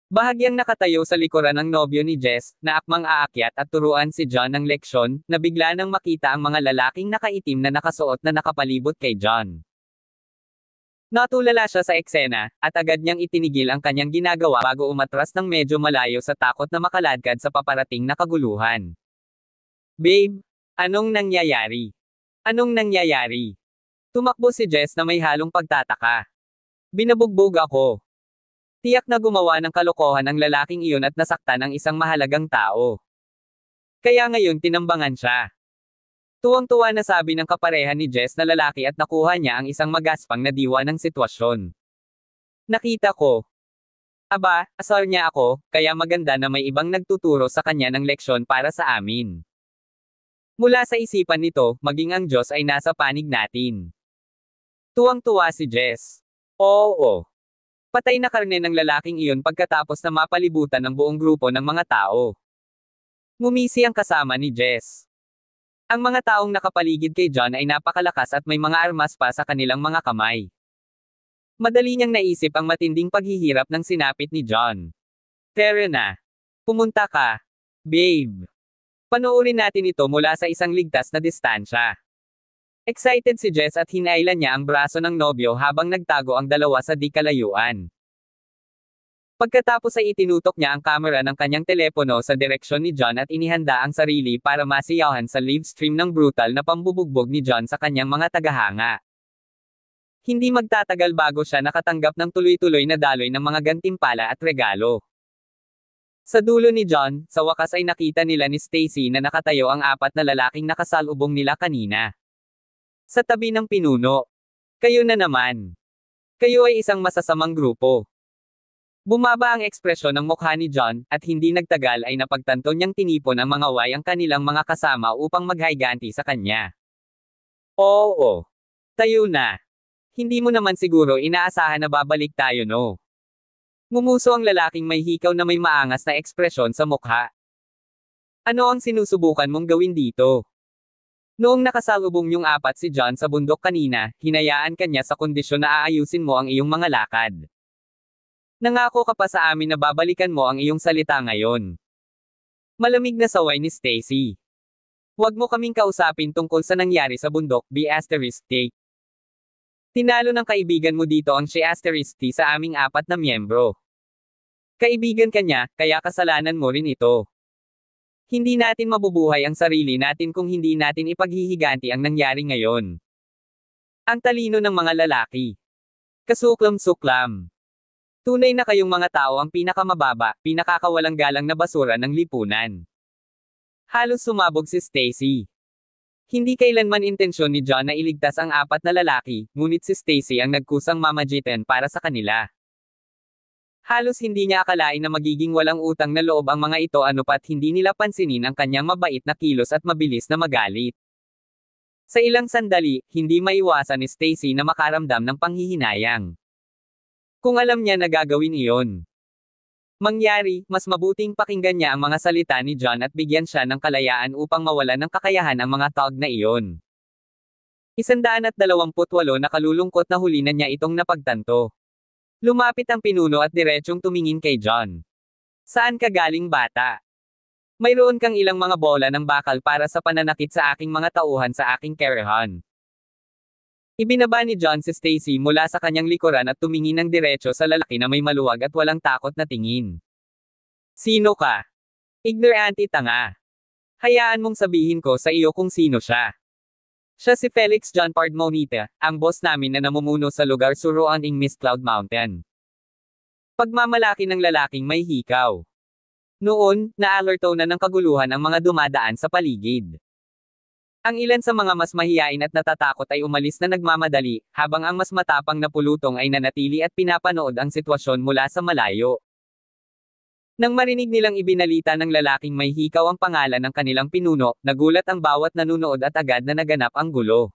Bahagyang nakatayo sa likuran ng nobyo ni Jess, na akmang aakyat at turuan si John ng leksyon, na bigla nang makita ang mga lalaking nakaitim na nakasuot na nakapalibot kay John. Natulala siya sa eksena, at agad niyang itinigil ang kanyang ginagawa bago umatras ng medyo malayo sa takot na makaladkad sa paparating na kaguluhan. Babe, anong nangyayari? Anong nangyayari? Tumakbo si Jess na may halong pagtataka. Binabugbog ako. Tiyak na gumawa ng kalokohan ang lalaking iyon at nasaktan ang isang mahalagang tao. Kaya ngayon tinambangan siya. Tuwang-tuwa na sabi ng kapareha ni Jess na lalaki at nakuha niya ang isang magaspang na diwa ng sitwasyon. Nakita ko. Aba, asar niya ako, kaya maganda na may ibang nagtuturo sa kanya ng leksyon para sa amin. Mula sa isipan nito, maging ang Diyos ay nasa panig natin. Tuwang-tuwa si Jess. Oo. Patay na karne ng lalaking iyon pagkatapos na mapalibutan ng buong grupo ng mga tao. Ngumisi ang kasama ni Jess. Ang mga taong nakapaligid kay John ay napakalakas at may mga armas pa sa kanilang mga kamay. Madali niyang naisip ang matinding paghihirap ng sinapit ni John. Tara na. Pumunta ka. Babe. Panoorin natin ito mula sa isang ligtas na distansya. Excited si Jess at hinailan niya ang braso ng nobyo habang nagtago ang dalawa sa di kalayuan. Pagkatapos ay itinutok niya ang kamera ng kanyang telepono sa direksyon ni John at inihanda ang sarili para masiyahan sa live stream ng brutal na pambubugbog ni John sa kanyang mga tagahanga. Hindi magtatagal bago siya nakatanggap ng tuloy-tuloy na daloy ng mga gantimpala at regalo. Sa dulo ni John, sa wakas ay nakita nila ni Stacy na nakatayo ang apat na lalaking nakasalubong nila kanina. Sa tabi ng pinuno. Kayo na naman. Kayo ay isang masasamang grupo. Bumaba ang ekspresyon ng mukha ni John, at hindi nagtagal ay napagtanto niyang tinipon ang mga way ang kanilang mga kasama upang maghayganti sa kanya. Oo. Tayo na. Hindi mo naman siguro inaasahan na babalik tayo, no? Ngumuso ang lalaking may hikaw na may maangas na ekspresyon sa mukha. Ano ang sinusubukan mong gawin dito? Noong nakasalubong yung apat si John sa bundok kanina, hinayaan kanya sa kondisyon na aayusin mo ang iyong mga lakad. Nangako ka pa sa amin na babalikan mo ang iyong salita ngayon. Malamig na saway ni Stacy. Huwag mo kaming kausapin tungkol sa nangyari sa bundok, B*T. Tinalo ng kaibigan mo dito ang si*T sa aming apat na miyembro. Kaibigan ka niya, kaya kasalanan mo rin ito. Hindi natin mabubuhay ang sarili natin kung hindi natin ipaghihiganti ang nangyari ngayon. Ang talino ng mga lalaki. Kasuklam-suklam. Tunay na kayong mga tao ang pinakamababa, pinakakawalang galang na basura ng lipunan. Halos sumabog si Stacy. Hindi kailanman intensyon ni John na iligtas ang apat na lalaki, ngunit si Stacy ang nagkusang mamagitan para sa kanila. Halos hindi niya akalain na magiging walang utang na loob ang mga ito anupat hindi nila pansinin ang kanyang mabait na kilos at mabilis na magalit. Sa ilang sandali, hindi maiwasan ni Stacy na makaramdam ng panghihinayang. Kung alam niya na gagawin iyon. Mangyari, mas mabuting pakinggan niya ang mga salita ni John at bigyan siya ng kalayaan upang mawalan ng kakayahan ang mga tawag na iyon. 128 na kalulungkot na huli na niya itong napagtanto. Lumapit ang pinuno at diretsyong tumingin kay John. Saan ka galing, bata? Mayroon kang ilang mga bola ng bakal para sa pananakit sa aking mga tauhan sa aking kerahan. Ibinaba ni John si Stacy mula sa kanyang likuran at tumingin ng diretsyo sa lalaki na may maluwag at walang takot na tingin. Sino ka? Ignorante tanga. Hayaan mong sabihin ko sa iyo kung sino siya. Siya si Felix John Pard Monita, ang boss namin na namumuno sa lugar suruan ng Mist Cloud Mountain. Pagmamalaki ng lalaking may hikaw. Noon, naalerto na ng kaguluhan ang mga dumadaan sa paligid. Ang ilan sa mga mas mahiyain at natatakot ay umalis na nagmamadali, habang ang mas matapang na pulutong ay nanatili at pinapanood ang sitwasyon mula sa malayo. Nang marinig nilang ibinalita ng lalaking may hikaw ang pangalan ng kanilang pinuno, nagulat ang bawat nanunood at agad na naganap ang gulo.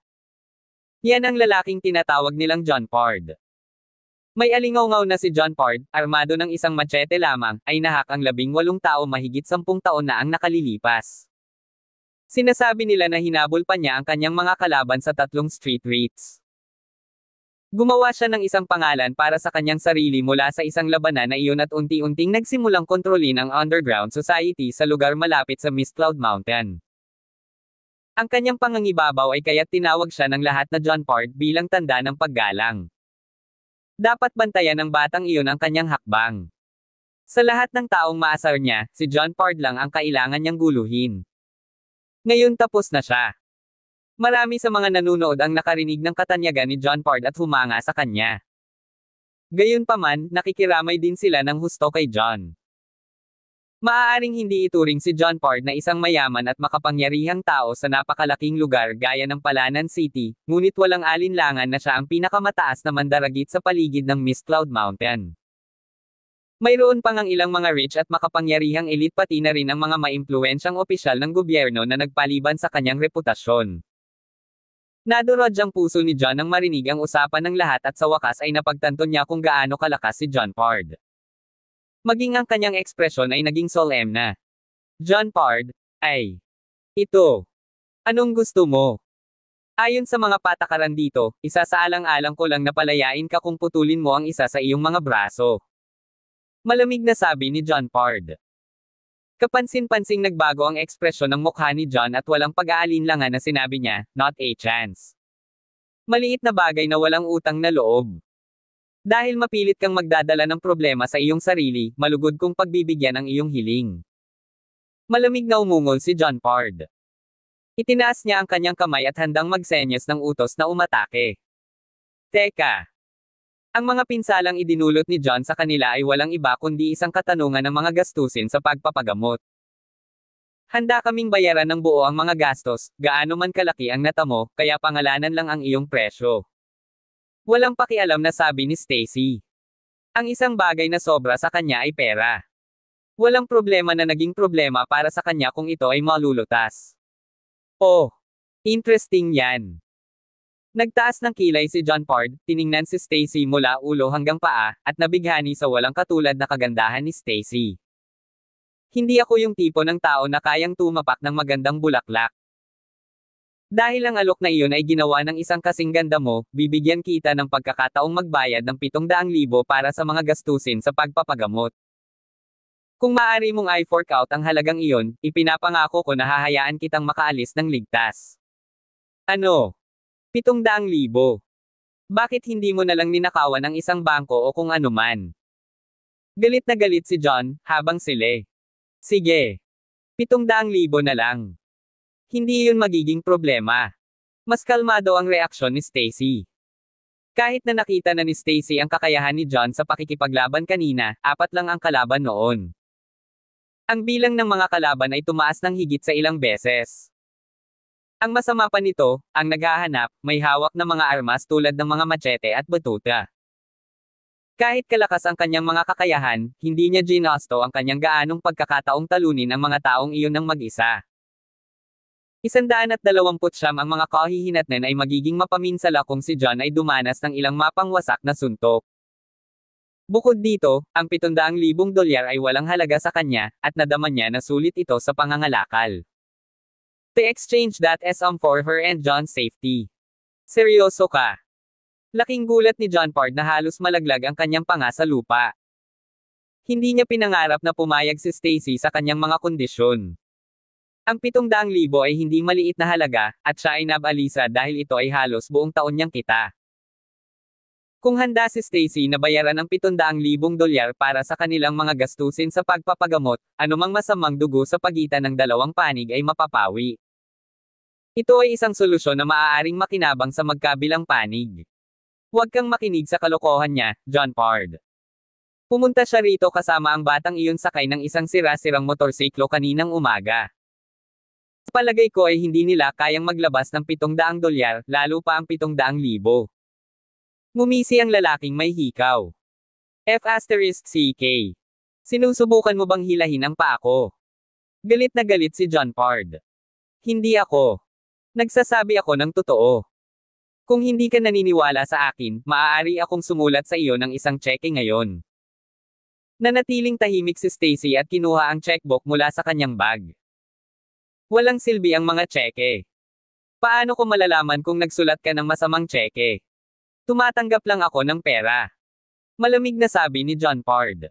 Yan ang lalaking tinatawag nilang John Pard. May alingaw-ngaw na si John Pard, armado ng isang machete lamang, ay nahak ang 18 tao mahigit 10 taon na ang nakalilipas. Sinasabi nila na hinabol pa niya ang kanyang mga kalaban sa 3 street rates. Gumawa siya ng isang pangalan para sa kanyang sarili mula sa isang labanan na iyon at unti-unting nagsimulang kontrolin ang underground society sa lugar malapit sa Mist Cloud Mountain. Ang kanyang pangangibabaw ay kaya't tinawag siya ng lahat na John Pard bilang tanda ng paggalang. Dapat bantayan ng batang iyon ang kanyang hakbang. Sa lahat ng taong maasar niya, si John Pard lang ang kailangan niyang guluhin. Ngayon tapos na siya. Marami sa mga nanunood ang nakarinig ng katanyagan ni John Pard at humanga sa kanya. Gayunpaman, nakikiramay din sila ng husto kay John. Maaaring hindi ituring si John Pard na isang mayaman at makapangyarihang tao sa napakalaking lugar gaya ng Palanan City, ngunit walang alinlangan na siya ang pinakamataas na mandaragit sa paligid ng Mist Cloud Mountain. Mayroon pang ang ilang mga rich at makapangyarihang elite pati na rin ang mga maimpluwensyang opisyal ng gobyerno na nagpaliban sa kanyang reputasyon. Nadurog ang puso ni John nang marinig ang usapan ng lahat at sa wakas ay napagtanto niya kung gaano kalakas si John Pard. Maging ang kanyang ekspresyon ay naging solemn na. John Pard, ay. Ito. Anong gusto mo? Ayon sa mga patakaran dito, isa sa alang-alang ko lang na palayain ka kung putulin mo ang isa sa iyong mga braso. Malamig na sabi ni John Pard. Kapansin-pansing nagbago ang ekspresyon ng mukha ni John at walang pag-aalinlangan na sinabi niya, not a chance. Maliit na bagay na walang utang na loob. Dahil mapilit kang magdadala ng problema sa iyong sarili, malugod kong pagbibigyan ang iyong hiling. Malamig na umungol si John Pard. Itinaas niya ang kanyang kamay at handang magsenyas ng utos na umatake. Teka. Ang mga pinsalang idinulot ni John sa kanila ay walang iba kundi isang katanungan ng mga gastusin sa pagpapagamot. Handa kaming bayaran ng buo ang mga gastos, gaano man kalaki ang natamo, kaya pangalanan lang ang iyong presyo. Walang pakialam na sabi ni Stacy. Ang isang bagay na sobra sa kanya ay pera. Walang problema na naging problema para sa kanya kung ito ay malulutas. Oh, interesting yan. Nagtaas ng kilay si John Pard, tiningnan si Stacy mula ulo hanggang paa, at nabighani sa walang katulad na kagandahan ni Stacy. Hindi ako yung tipo ng tao na kayang tumapak ng magandang bulaklak. Dahil ang alok na iyon ay ginawa ng isang kasing ganda mo, bibigyan kita ng pagkakataong magbayad ng 700,000 para sa mga gastusin sa pagpapagamot. Kung maaari mong i-fork out ang halagang iyon, ipinapangako ko na hahayaan kitang makaalis ng ligtas. Ano? 700,000. Bakit hindi mo na lang ninakawan ang isang bangko o kung ano man? Galit na galit si John, habang sile. Sige. 700,000 na lang. Hindi yun magiging problema. Mas kalmado ang reaksyon ni Stacy. Kahit na nakita na ni Stacy ang kakayahan ni John sa pakikipaglaban kanina, 4 lang ang kalaban noon. Ang bilang ng mga kalaban ay tumaas ng higit sa ilang beses. Ang masama pa nito, ang naghahanap, may hawak na mga armas tulad ng mga machete at batuta. Kahit kalakas ang kanyang mga kakayahan, hindi niya ginusto ang kanyang gaanong pagkakataong talunin ang mga taong iyon ng mag-isa. 129 ang mga kahihinatnan ay magiging mapaminsala kung si John ay dumanas ng ilang mapangwasak na suntok. Bukod dito, ang 700,000 dolyar ay walang halaga sa kanya, at nadama niya na sulit ito sa pangangalakal. To exchange that as for her and John's safety. Seryoso ka? Laking gulat ni John Pard na halos malaglag ang kanyang panga sa lupa. Hindi niya pinangarap na pumayag si Stacy sa kanyang mga kondisyon. Ang 700,000 ay hindi maliit na halaga, at siya ay nabalisa dahil ito ay halos buong taon niyang kita. Kung handa si Stacy na bayaran ang 700,000 dolyar para sa kanilang mga gastusin sa pagpapagamot, anumang masamang dugo sa pagitan ng dalawang panig ay mapapawi. Ito ay isang solusyon na maaaring makinabang sa magkabilang panig. Huwag kang makinig sa kalokohan niya, John Pard. Pumunta siya rito kasama ang batang iyon sakay ng isang sira-sirang motorsiklo kaninang umaga. Sa palagay ko ay hindi nila kayang maglabas ng 700 dolyar, lalo pa ang 700,000. Ngumisi ang lalaking may hikaw. F***CK. Sinusubukan mo bang hilahin ang paa ko? Galit na galit si John Pard. Hindi ako. Nagsasabi ako ng totoo. Kung hindi ka naniniwala sa akin, maaari akong sumulat sa iyo ng isang cheque ngayon. Nanatiling tahimik si Stacy at kinuha ang checkbook mula sa kanyang bag. Walang silbi ang mga cheque. Paano ko malalaman kung nagsulat ka ng masamang cheque? Tumatanggap lang ako ng pera. Malamig na sabi ni John Pard.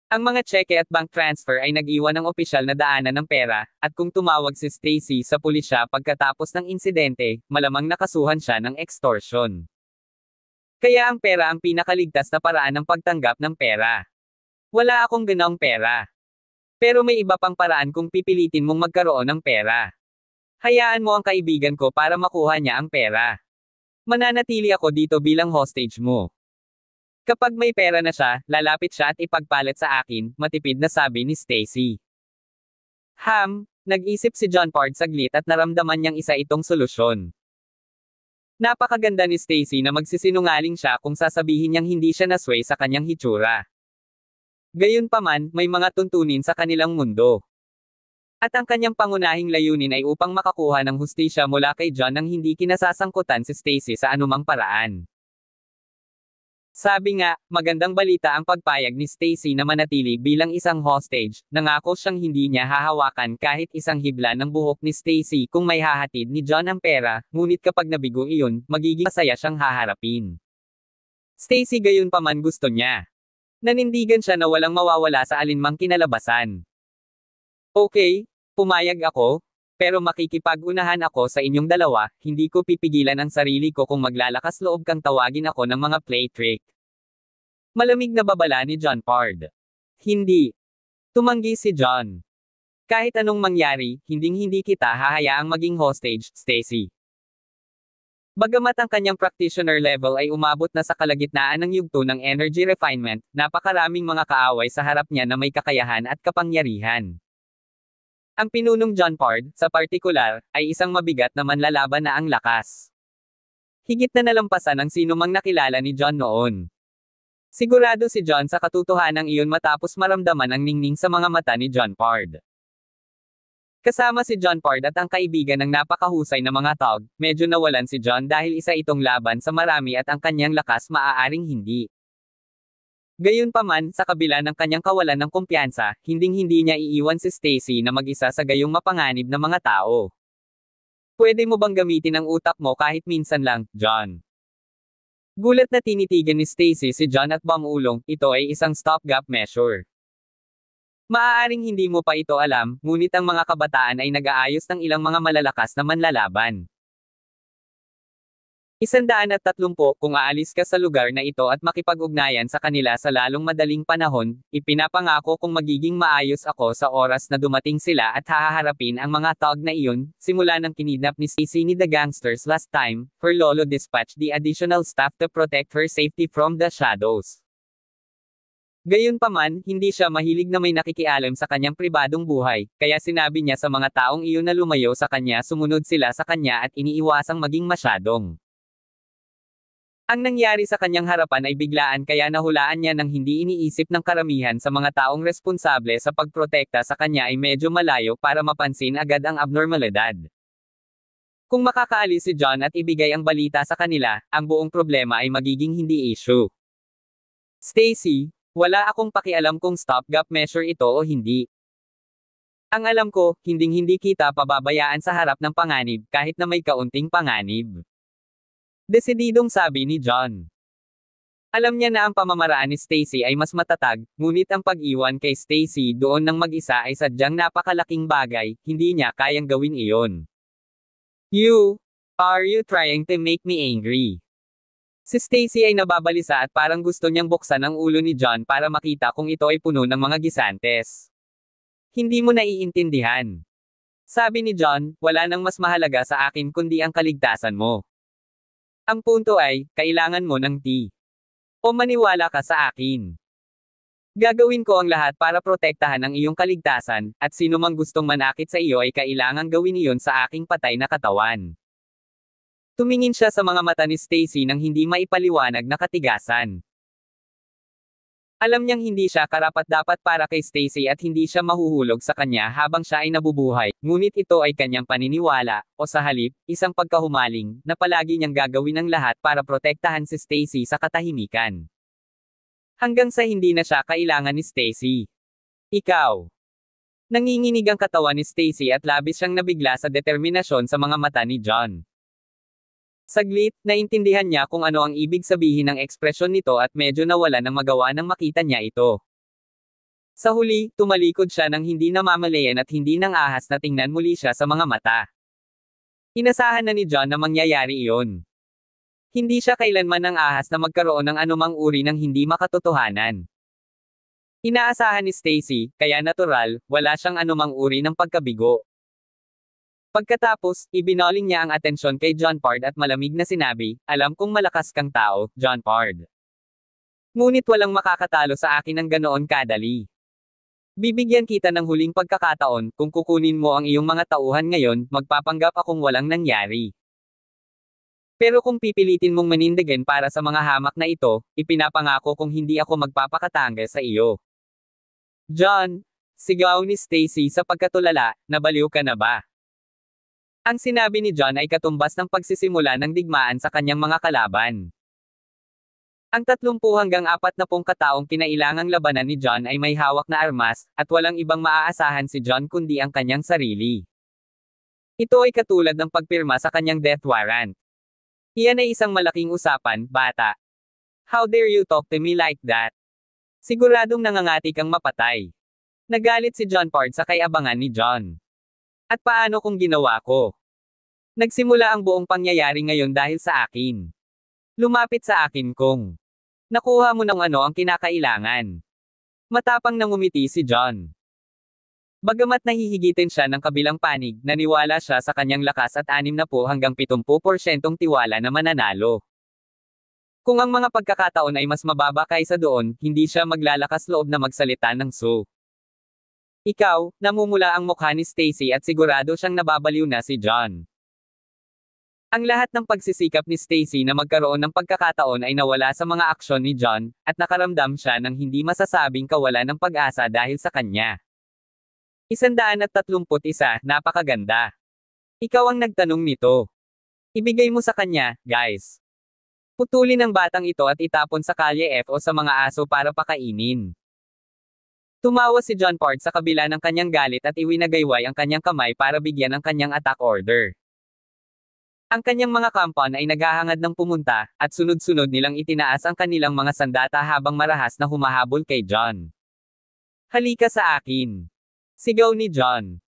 Ang mga cheque at bank transfer ay nag-iwan ng opisyal na daanan ng pera, at kung tumawag si Stacy sa pulisya pagkatapos ng insidente, malamang nakasuhan siya ng extortion. Kaya ang pera ang pinakaligtas na paraan ng pagtanggap ng pera. Wala akong ganong pera. Pero may iba pang paraan kung pipilitin mong magkaroon ng pera. Hayaan mo ang kaibigan ko para makuha niya ang pera. Mananatili ako dito bilang hostage mo. Kapag may pera na siya, lalapit siya at ipagpalit sa akin, matipid na sabi ni Stacy. Nag-isip si John Pard saglit at naramdaman niyang isa itong solusyon. Napakaganda ni Stacy na magsisinungaling siya kung sasabihin niyang hindi siya nasway sa kanyang hitsura. Gayunpaman, may mga tuntunin sa kanilang mundo. At ang kanyang pangunahing layunin ay upang makakuha ng hustisya mula kay John nang hindi kinasasangkutan si Stacy sa anumang paraan. Sabi nga, magandang balita ang pagpayag ni Stacy na manatili bilang isang hostage, nangako siyang hindi niya hahawakan kahit isang hibla ng buhok ni Stacy kung may hahatid ni John ang pera, ngunit kapag nabigo iyon, magiging masaya siyang haharapin. Stacy gayunpaman gusto niya. Nanindigan siya na walang mawawala sa alinmang kinalabasan. Okay, pumayag ako, pero makikipag-unahan ako sa inyong dalawa, hindi ko pipigilan ang sarili ko kung maglalakas loob kang tawagin ako ng mga play trick. Malamig na babala ni John Pard. Hindi. Tumanggi si John. Kahit anong mangyari, hinding-hindi kita hahayaang maging hostage, Stacy. Bagamat ang kanyang practitioner level ay umabot na sa kalagitnaan ng yugto ng energy refinement, napakaraming mga kaaway sa harap niya na may kakayahan at kapangyarihan. Ang pinunong John Pard, sa partikular, ay isang mabigat na manlalaban na ang lakas. Higit na nalampasan ang sinumang nakilala ni John noon. Sigurado si John sa katotohanan iyon matapos maramdaman ang ningning sa mga mata ni John Pard. Kasama si John Pard at ang kaibigan ng napakahusay na mga tao, medyo nawalan si John dahil isa itong laban sa marami at ang kanyang lakas maaaring hindi. Gayunpaman, sa kabila ng kanyang kawalan ng kumpiyansa, hinding-hindi niya iiwan si Stacy na mag-isa sa gayong mapanganib na mga tao. Pwede mo bang gamitin ang utak mo kahit minsan lang, John? Gulat na tinitigan ni Stacy si John at bumulong, ito ay isang stopgap measure. Maaaring hindi mo pa ito alam, ngunit ang mga kabataan ay nag-aayos ng ilang mga malalakas na manlalaban. 130 kung aalis ka sa lugar na ito at makipag-ugnayan sa kanila sa lalong madaling panahon, ipinapangako kung magiging maayos ako sa oras na dumating sila at haharapin ang mga tawag na iyon, simula ng kinidnap ni Stacy ni the gangsters last time, her lolo dispatched the additional staff to protect her safety from the shadows. Gayunpaman, hindi siya mahilig na may nakikialam sa kanyang pribadong buhay, kaya sinabi niya sa mga taong iyon na lumayo sa kanya sumunod sila sa kanya at iniiwasang maging masyadong. Ang nangyari sa kanyang harapan ay biglaan kaya nahulaan niya ng hindi iniisip ng karamihan sa mga taong responsable sa pagprotekta sa kanya ay medyo malayo para mapansin agad ang abnormalidad. Kung makakaalis si John at ibigay ang balita sa kanila, ang buong problema ay magiging hindi issue. Stacy, wala akong pakialam kung stopgap measure ito o hindi. Ang alam ko, hinding-hindi kita pababayaan sa harap ng panganib kahit na may kaunting panganib. Desididong sabi ni John. Alam niya na ang pamamaraan ni Stacy ay mas matatag, ngunit ang pag-iwan kay Stacy doon ng mag-isa ay sadyang napakalaking bagay, hindi niya kayang gawin iyon. Are you trying to make me angry? Si Stacy ay nababalisa at parang gusto niyang buksan ang ulo ni John para makita kung ito ay puno ng mga gisantes. Hindi mo naiintindihan. Sabi ni John, wala nang mas mahalaga sa akin kundi ang kaligtasan mo. Ang punto ay, kailangan mo ng tea. O maniwala ka sa akin. Gagawin ko ang lahat para protektahan ang iyong kaligtasan, at sino mang gustong manakit sa iyo ay kailangang gawin iyon sa aking patay na katawan. Tumingin siya sa mga mata ni Stacy nang hindi maipaliwanag na katigasan. Alam niyang hindi siya karapat-dapat para kay Stacy at hindi siya mahuhulog sa kanya habang siya ay nabubuhay, ngunit ito ay kanyang paniniwala, o sa halip, isang pagkahumaling, na palagi niyang gagawin ang lahat para protektahan si Stacy sa katahimikan. Hanggang sa hindi na siya kailangan ni Stacy. Ikaw. Nanginginig ang katawan ni Stacy at labis siyang nabigla sa determinasyon sa mga mata ni John. Saglit, naintindihan niya kung ano ang ibig sabihin ng ekspresyon nito at medyo nawala ng magawa nang makita niya ito. Sa huli, tumalikod siya nang hindi namamalayan at hindi nang ahas na tingnan muli siya sa mga mata. Inasahan na ni John na mangyayari iyon. Hindi siya kailanman nang ahas na magkaroon ng anumang uri ng hindi makatotohanan. Inaasahan ni Stacy, kaya natural, wala siyang anumang uri ng pagkabigo. Pagkatapos, ibinoling niya ang atensyon kay John Pard at malamig na sinabi, alam kong malakas kang tao, John Pard. Ngunit walang makakatalo sa akin ng ganoon kadali. Bibigyan kita ng huling pagkakataon, kung kukunin mo ang iyong mga tauhan ngayon, magpapanggap akong walang nangyari. Pero kung pipilitin mong manindigan para sa mga hamak na ito, ipinapangako kong hindi ako magpapakatanggal sa iyo. John, Sigaw ni Stacy sa pagkatulala, nabaliw ka na ba? Ang sinabi ni John ay katumbas ng pagsisimula ng digmaan sa kanyang mga kalaban. Ang 30 hanggang 40 kataong kinailangang labanan ni John ay may hawak na armas, at walang ibang maaasahan si John kundi ang kanyang sarili. Ito ay katulad ng pagpirma sa kanyang death warrant. Iyan ay isang malaking usapan, bata. How dare you talk to me like that? Siguradong nangangati kang mapatay. Nagalit si John Pard sa kay-abangan ni John. At paano kung ginawa ko? Nagsimula ang buong pangyayari ngayon dahil sa akin. Lumapit sa akin kung nakuha mo ng ano ang kinakailangan. Matapang na ngumiti si John. Bagamat nahihigitin siya ng kabilang panig, naniwala siya sa kanyang lakas at 60 hanggang 70% tiwala na mananalo. Kung ang mga pagkakataon ay mas mababa kaysa doon, hindi siya maglalakas loob na magsalita ng so. Ikaw, namumula ang mukha ni Stacy at sigurado siyang nababaliw na si John. Ang lahat ng pagsisikap ni Stacy na magkaroon ng pagkakataon ay nawala sa mga aksyon ni John, at nakaramdam siya ng hindi masasabing kawalan ng pag-asa dahil sa kanya. 131, napakaganda. Ikaw ang nagtanong nito. Ibigay mo sa kanya, guys. Putulin ang batang ito at itapon sa kalye F o sa mga aso para pakainin. Tumawa si John Pard sa kabila ng kanyang galit at iwinagayway ang kanyang kamay para bigyan ang kanyang attack order. Ang kanyang mga kampon ay naghahangad ng pumunta, at sunod-sunod nilang itinaas ang kanilang mga sandata habang marahas na humahabol kay John. Halika sa akin. Sigaw ni John.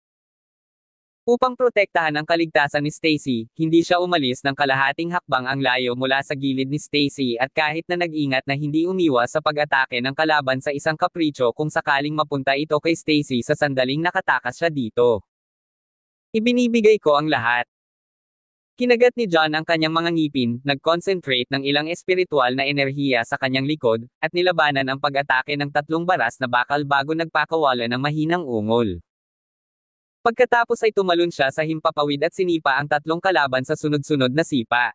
Upang protektahan ang kaligtasan ni Stacy, hindi siya umalis ng kalahating hakbang ang layo mula sa gilid ni Stacy at kahit na nag-ingat na hindi umiwas sa pag-atake ng kalaban sa isang kapritsyo kung sakaling mapunta ito kay Stacy sa sandaling nakatakas siya dito. Ibinibigay ko ang lahat. Kinagat ni John ang kanyang mga ngipin, nag-concentrate ng ilang espiritual na enerhiya sa kanyang likod, at nilabanan ang pag-atake ng 3 baras na bakal bago nagpakawala ng mahinang ungol. Pagkatapos ay tumalon siya sa himpapawid at sinipa ang 3 kalaban sa sunod-sunod na sipa.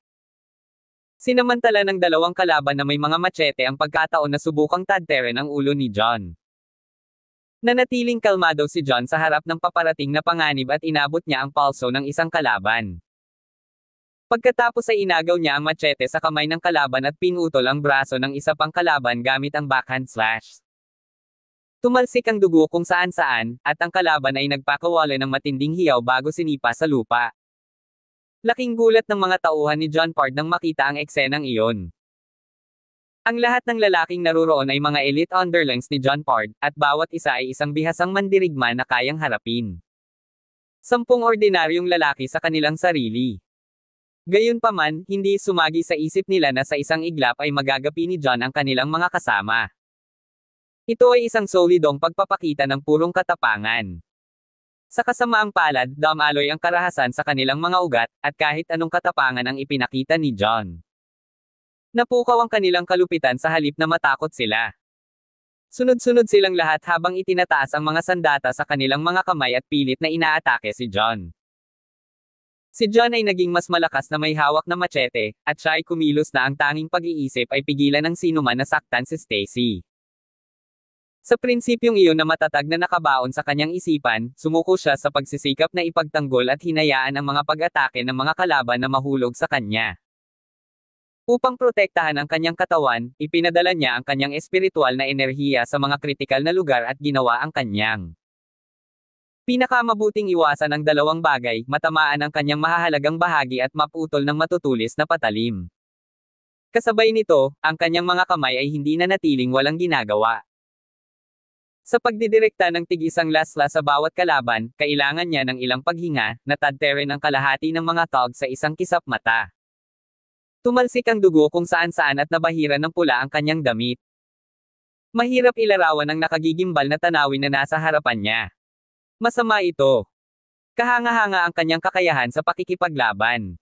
Sinamantala ng 2 kalaban na may mga machete ang pagkataon na subukang tadteren ang ulo ni John. Nanatiling kalmado si John sa harap ng paparating na panganib at inabot niya ang palso ng isang kalaban. Pagkatapos ay inagaw niya ang machete sa kamay ng kalaban at pinutol ang braso ng isa pang kalaban gamit ang backhand slash. Tumalsik ang dugo kung saan-saan, at ang kalaban ay nagpakawala ng matinding hiyaw bago sinipa sa lupa. Laking gulat ng mga tauhan ni John Pard nang makita ang eksenang iyon. Ang lahat ng lalaking naruroon ay mga elite underlings ni John Pard, at bawat isa ay isang bihasang mandirigma na kayang harapin 10 ordinaryong lalaki sa kanilang sarili. Gayunpaman, hindi sumagi sa isip nila na sa isang iglap ay magagapi ni John ang kanilang mga kasama. Ito ay isang solidong pagpapakita ng purong katapangan. Sa kasamaang palad, damaloy ang karahasan sa kanilang mga ugat, at kahit anong katapangan ang ipinakita ni John. Napukaw ang kanilang kalupitan sa halip na matakot sila. Sunod-sunod silang lahat habang itinataas ang mga sandata sa kanilang mga kamay at pilit na inaatake si John. Si John ay naging mas malakas na may hawak na machete, at siya ay kumilos na ang tanging pag-iisip ay pigilan ng sinuman na saktan si Stacy. Sa prinsipyong iyon na matatag na nakabaon sa kanyang isipan, sumuko siya sa pagsisikap na ipagtanggol at hinayaan ang mga pag-atake ng mga kalaban na mahulog sa kanya. Upang protektahan ang kanyang katawan, ipinadala niya ang kanyang espiritual na enerhiya sa mga kritikal na lugar at ginawa ang kanyang pinakamabuting iwasan ang 2 bagay, matamaan ang kanyang mahahalagang bahagi at maputol ng matutulis na patalim. Kasabay nito, ang kanyang mga kamay ay hindi na natiling walang ginagawa. Sa pagdidirekta ng tig-isang lasla sa bawat kalaban, kailangan niya ng ilang paghinga, na tadteren ang kalahati ng mga tog sa isang kisap mata. Tumalsik ang dugo kung saan-saan at nabahira ng pula ang kanyang damit. Mahirap ilarawan ang nakagigimbal na tanawin na nasa harapan niya. Masama ito. Kahanga-hanga ang kanyang kakayahan sa pakikipaglaban.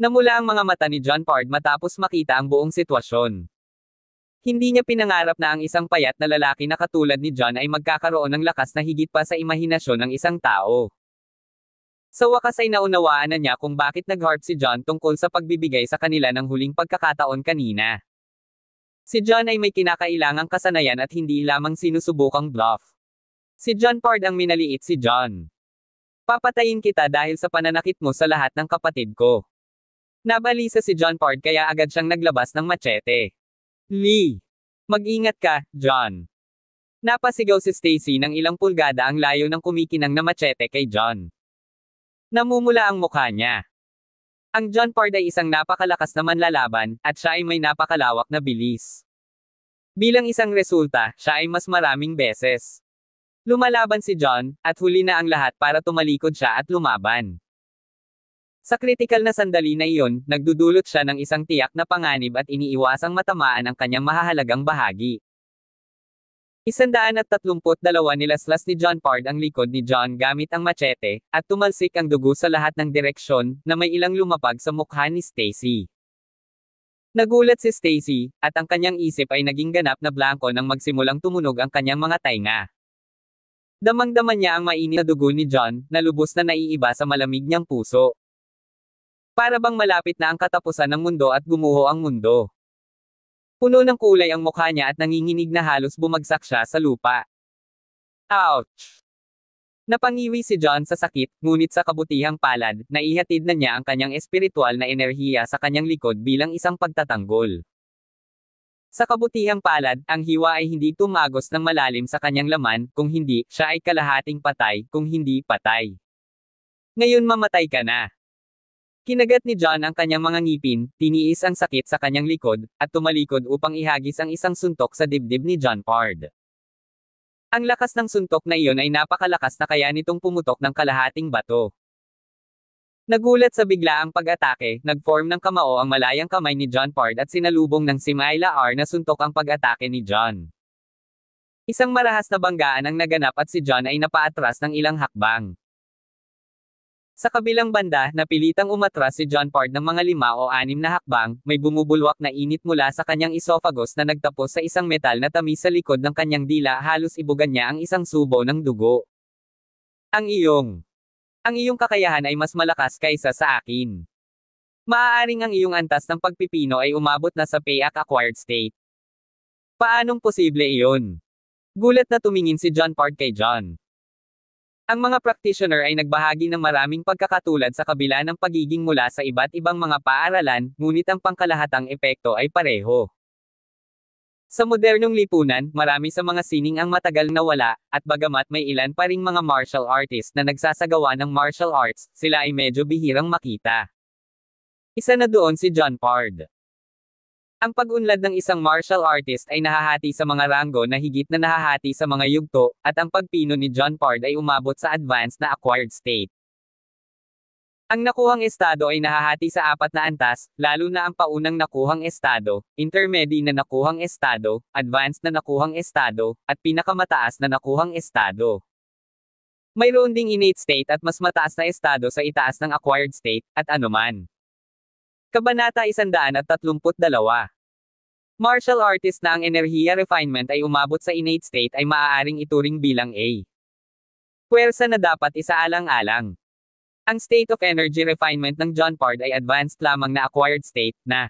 Namula ang mga mata ni John Pard matapos makita ang buong sitwasyon. Hindi niya pinangarap na ang isang payat na lalaki na katulad ni John ay magkakaroon ng lakas na higit pa sa imahinasyon ng isang tao. Sa wakas ay naunawaan na niya kung bakit nag-harp si John tungkol sa pagbibigay sa kanila ng huling pagkakataon kanina. Si John ay may kinakailangang kasanayan at hindi lamang sinusubukang bluff. Si John Pard ang minaliit si John. Papatayin kita dahil sa pananakit mo sa lahat ng kapatid ko. Nabalisa si John Pard kaya agad siyang naglabas ng machete. Lee! Mag-ingat ka, John. Napasigaw si Stacy ng ilang pulgada ang layo ng kumikinang na machete kay John. Namumula ang mukha niya. Ang John Pard ay isang napakalakas na manlalaban, at siya ay may napakalawak na bilis. Bilang isang resulta, siya ay mas maraming beses lumalaban si John, at huli na ang lahat para tumalikod siya at lumaban. Sa kritikal na sandali na iyon, nagdudulot siya ng isang tiyak na panganib at iniiwasang matamaan ang kanyang mahahalagang bahagi. 132 nilaslas ni John Pard ang likod ni John gamit ang machete, at tumalsik ang dugo sa lahat ng direksyon, na may ilang lumapag sa mukha ni Stacy. Nagulat si Stacy, at ang kanyang isip ay naging ganap na blanko nang magsimulang tumunog ang kanyang mga tainga. Damang-daman niya ang mainit na dugo ni John, na lubos na naiiba sa malamig niyang puso. Para bang malapit na ang katapusan ng mundo at gumuho ang mundo. Puno ng kulay ang mukha niya at nanginginig na halos bumagsak siya sa lupa. Ouch! Napangiwi si John sa sakit, ngunit sa kabutihang palad, naihatid na niya ang kanyang espiritual na enerhiya sa kanyang likod bilang isang pagtatanggol. Sa kabutihang palad, ang hiwa ay hindi tumagos ng malalim sa kanyang laman, kung hindi, siya ay kalahating patay, kung hindi patay. Ngayon mamatay ka na. Kinagat ni John ang kanyang mga ngipin, tiniis ang sakit sa kanyang likod, at tumalikod upang ihagis ang isang suntok sa dibdib ni John Pard. Ang lakas ng suntok na iyon ay napakalakas na kaya nitong pumutok ng kalahating bato. Nagulat sa biglaang pag-atake, nag-form ng kamao ang malayang kamay ni John Pard at sinalubong ng Simaila R na suntok ang pag-atake ni John. Isang marahas na banggaan ang naganap at si John ay napaatras ng ilang hakbang. Sa kabilang banda, napilitang umatras si John Pard ng mga 5 o 6 na hakbang, may bumubulwak na init mula sa kanyang esophagus na nagtapos sa isang metal na tamis sa likod ng kanyang dila, halos ibugan niya ang isang subo ng dugo. Ang iyong kakayahan ay mas malakas kaysa sa akin. Maaaring ang iyong antas ng pagpipino ay umabot na sa PAC-acquired state. Paanong posible iyon? Gulat na tumingin si John Pard kay John. Ang mga practitioner ay nagbahagi ng maraming pagkakatulad sa kabila ng pagiging mula sa iba't ibang mga paaralan, ngunit ang pangkalahatang epekto ay pareho. Sa modernong lipunan, marami sa mga sining ang matagal na wala, at bagamat may ilan pa ring mga martial artist na nagsasagawa ng martial arts, sila ay medyo bihirang makita. Isa na doon si John Pard. Ang pag-unlad ng isang martial artist ay nahahati sa mga ranggo na higit na nahahati sa mga yugto, at ang pagpino ni John Pard ay umabot sa advanced na acquired state. Ang nakuhang estado ay nahahati sa 4 na antas, lalo na ang paunang nakuhang estado, intermediate na nakuhang estado, advanced na nakuhang estado, at pinakamataas na nakuhang estado. Mayroon ding innate state at mas mataas na estado sa itaas ng acquired state, at anuman. Kabanata 132. Martial artist na ang enerhiya refinement ay umabot sa innate state ay maaaring ituring bilang A. Puwersa na dapat isaalang-alang. Ang state of energy refinement ng John Pard ay advanced lamang na acquired state, na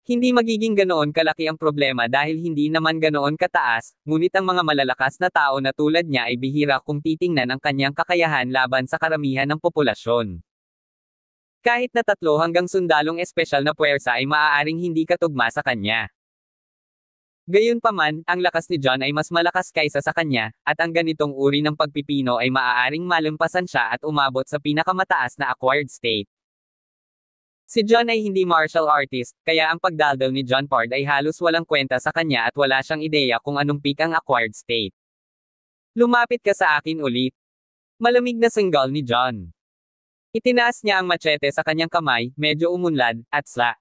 hindi magiging ganoon kalaki ang problema dahil hindi naman ganoon kataas, ngunit ang mga malalakas na tao na tulad niya ay bihira kung titingnan ang kanyang kakayahan laban sa karamihan ng populasyon. Kahit na 3 hanggang sundalong espesyal na puwersa ay maaaring hindi katugma sa kanya. Gayunpaman, ang lakas ni John ay mas malakas kaysa sa kanya, at ang ganitong uri ng pagpipino ay maaaring malampasan siya at umabot sa pinakamataas na acquired state. Si John ay hindi martial artist, kaya ang pagdaldal ni John Pard ay halos walang kwenta sa kanya at wala siyang ideya kung anong peak ang acquired state. Lumapit ka sa akin ulit. Malamig na singgal ni John. Itinaas niya ang machete sa kanyang kamay, medyo umunlad, at sla.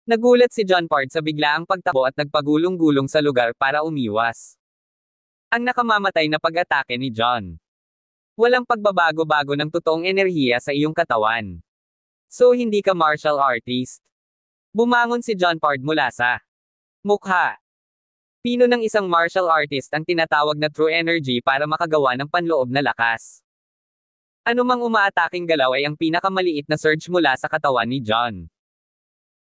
Nagulat si John Pard sa biglaang pagtakbo at nagpagulong-gulong sa lugar para umiwas. Ang nakamamatay na pag-atake ni John. Walang pagbabago-bago ng totoong enerhiya sa iyong katawan. So hindi ka martial artist. Bumangon si John Pard mula sa mukha. Pino ng isang martial artist ang tinatawag na true energy para makagawa ng panloob na lakas. Anumang umaataking galaw ay ang pinakamaliit na surge mula sa katawan ni John.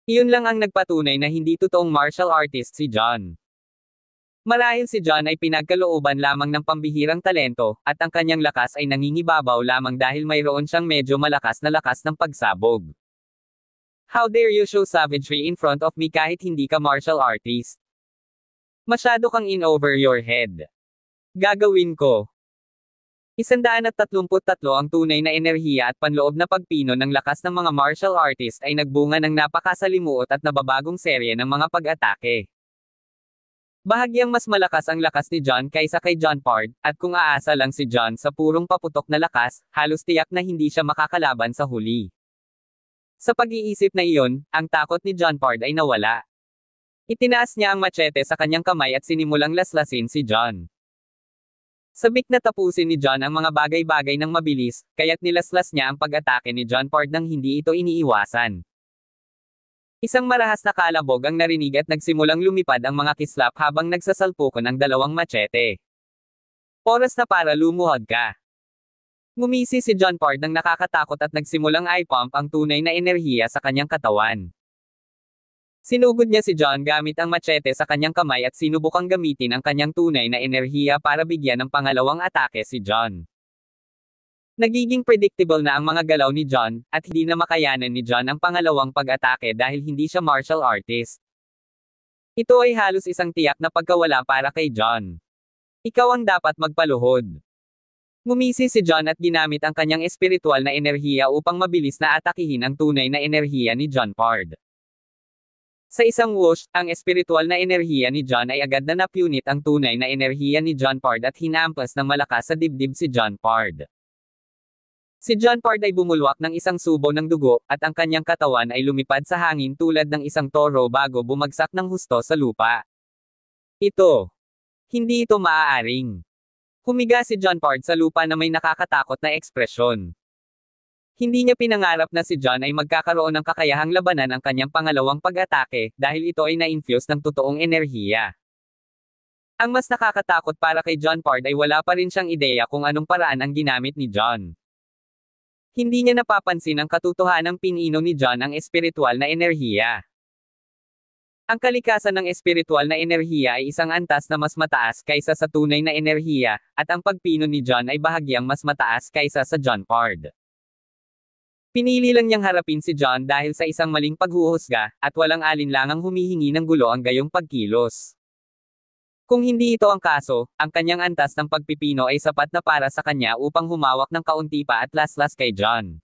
Iyon lang ang nagpatunay na hindi totoong martial artist si John. Marahil si John ay pinagkalooban lamang ng pambihirang talento, at ang kanyang lakas ay nangingibabaw lamang dahil mayroon siyang medyo malakas na lakas ng pagsabog. How dare you show savagery in front of me kahit hindi ka martial artist? Masyado kang in over your head. Gagawin ko. 133 ang tunay na enerhiya at panloob na pagpino ng lakas ng mga martial artist ay nagbunga ng napakasalimuot at nababagong serye ng mga pag-atake. Bahagyang mas malakas ang lakas ni John kaysa kay John Pard, at kung aasa lang si John sa purong paputok na lakas, halos tiyak na hindi siya makakalaban sa huli. Sa pag-iisip na iyon, ang takot ni John Pard ay nawala. Itinaas niya ang machete sa kanyang kamay at sinimulang laslasin si John. Sabik na tapusin ni John ang mga bagay-bagay ng mabilis, kaya't nilaslas niya ang pag-atake ni John Pard nang hindi ito iniiwasan. Isang marahas na kalabog ang narinig at nagsimulang lumipad ang mga kislap habang nagsasalpukan ang dalawang machete. Oras na para lumuhod ka. Ngumisi si John Pard nang nakakatakot at nagsimulang i-pump ang tunay na enerhiya sa kanyang katawan. Sinugod niya si John gamit ang machete sa kanyang kamay at sinubukang gamitin ang kanyang tunay na enerhiya para bigyan ng pangalawang atake si John. Nagiging predictable na ang mga galaw ni John, at hindi na makayanan ni John ang pangalawang pag-atake dahil hindi siya martial artist. Ito ay halos isang tiyak na pagkawala para kay John. Ikaw ang dapat magpaluhod. Ngumisi si John at ginamit ang kanyang espiritual na enerhiya upang mabilis na atakihin ang tunay na enerhiya ni John Pard. Sa isang whoosh, ang espiritual na enerhiya ni John ay agad na napunit ang tunay na enerhiya ni John Pard at hinampas ng malakas sa dibdib si John Pard. Si John Pard ay bumulwak ng isang subo ng dugo, at ang kanyang katawan ay lumipad sa hangin tulad ng isang toro bago bumagsak ng husto sa lupa. Hindi ito maaaring. Humiga si John Pard sa lupa na may nakakatakot na ekspresyon. Hindi niya pinangarap na si John ay magkakaroon ng kakayahang labanan ang kanyang pangalawang pag-atake, dahil ito ay na-infuse ng totoong enerhiya. Ang mas nakakatakot para kay John Pard ay wala pa rin siyang ideya kung anong paraan ang ginamit ni John. Hindi niya napapansin ang katotohanang pinino ni John ang espiritual na enerhiya. Ang kalikasan ng espiritual na enerhiya ay isang antas na mas mataas kaysa sa tunay na enerhiya, at ang pagpino ni John ay bahagyang mas mataas kaysa sa John Pard. Pinili lang niyang harapin si John dahil sa isang maling paghuhusga, at walang alinlangang humihingi ng gulo ang gayong pagkilos. Kung hindi ito ang kaso, ang kanyang antas ng pagpipino ay sapat na para sa kanya upang humawak ng kaunti pa at laslas kay John.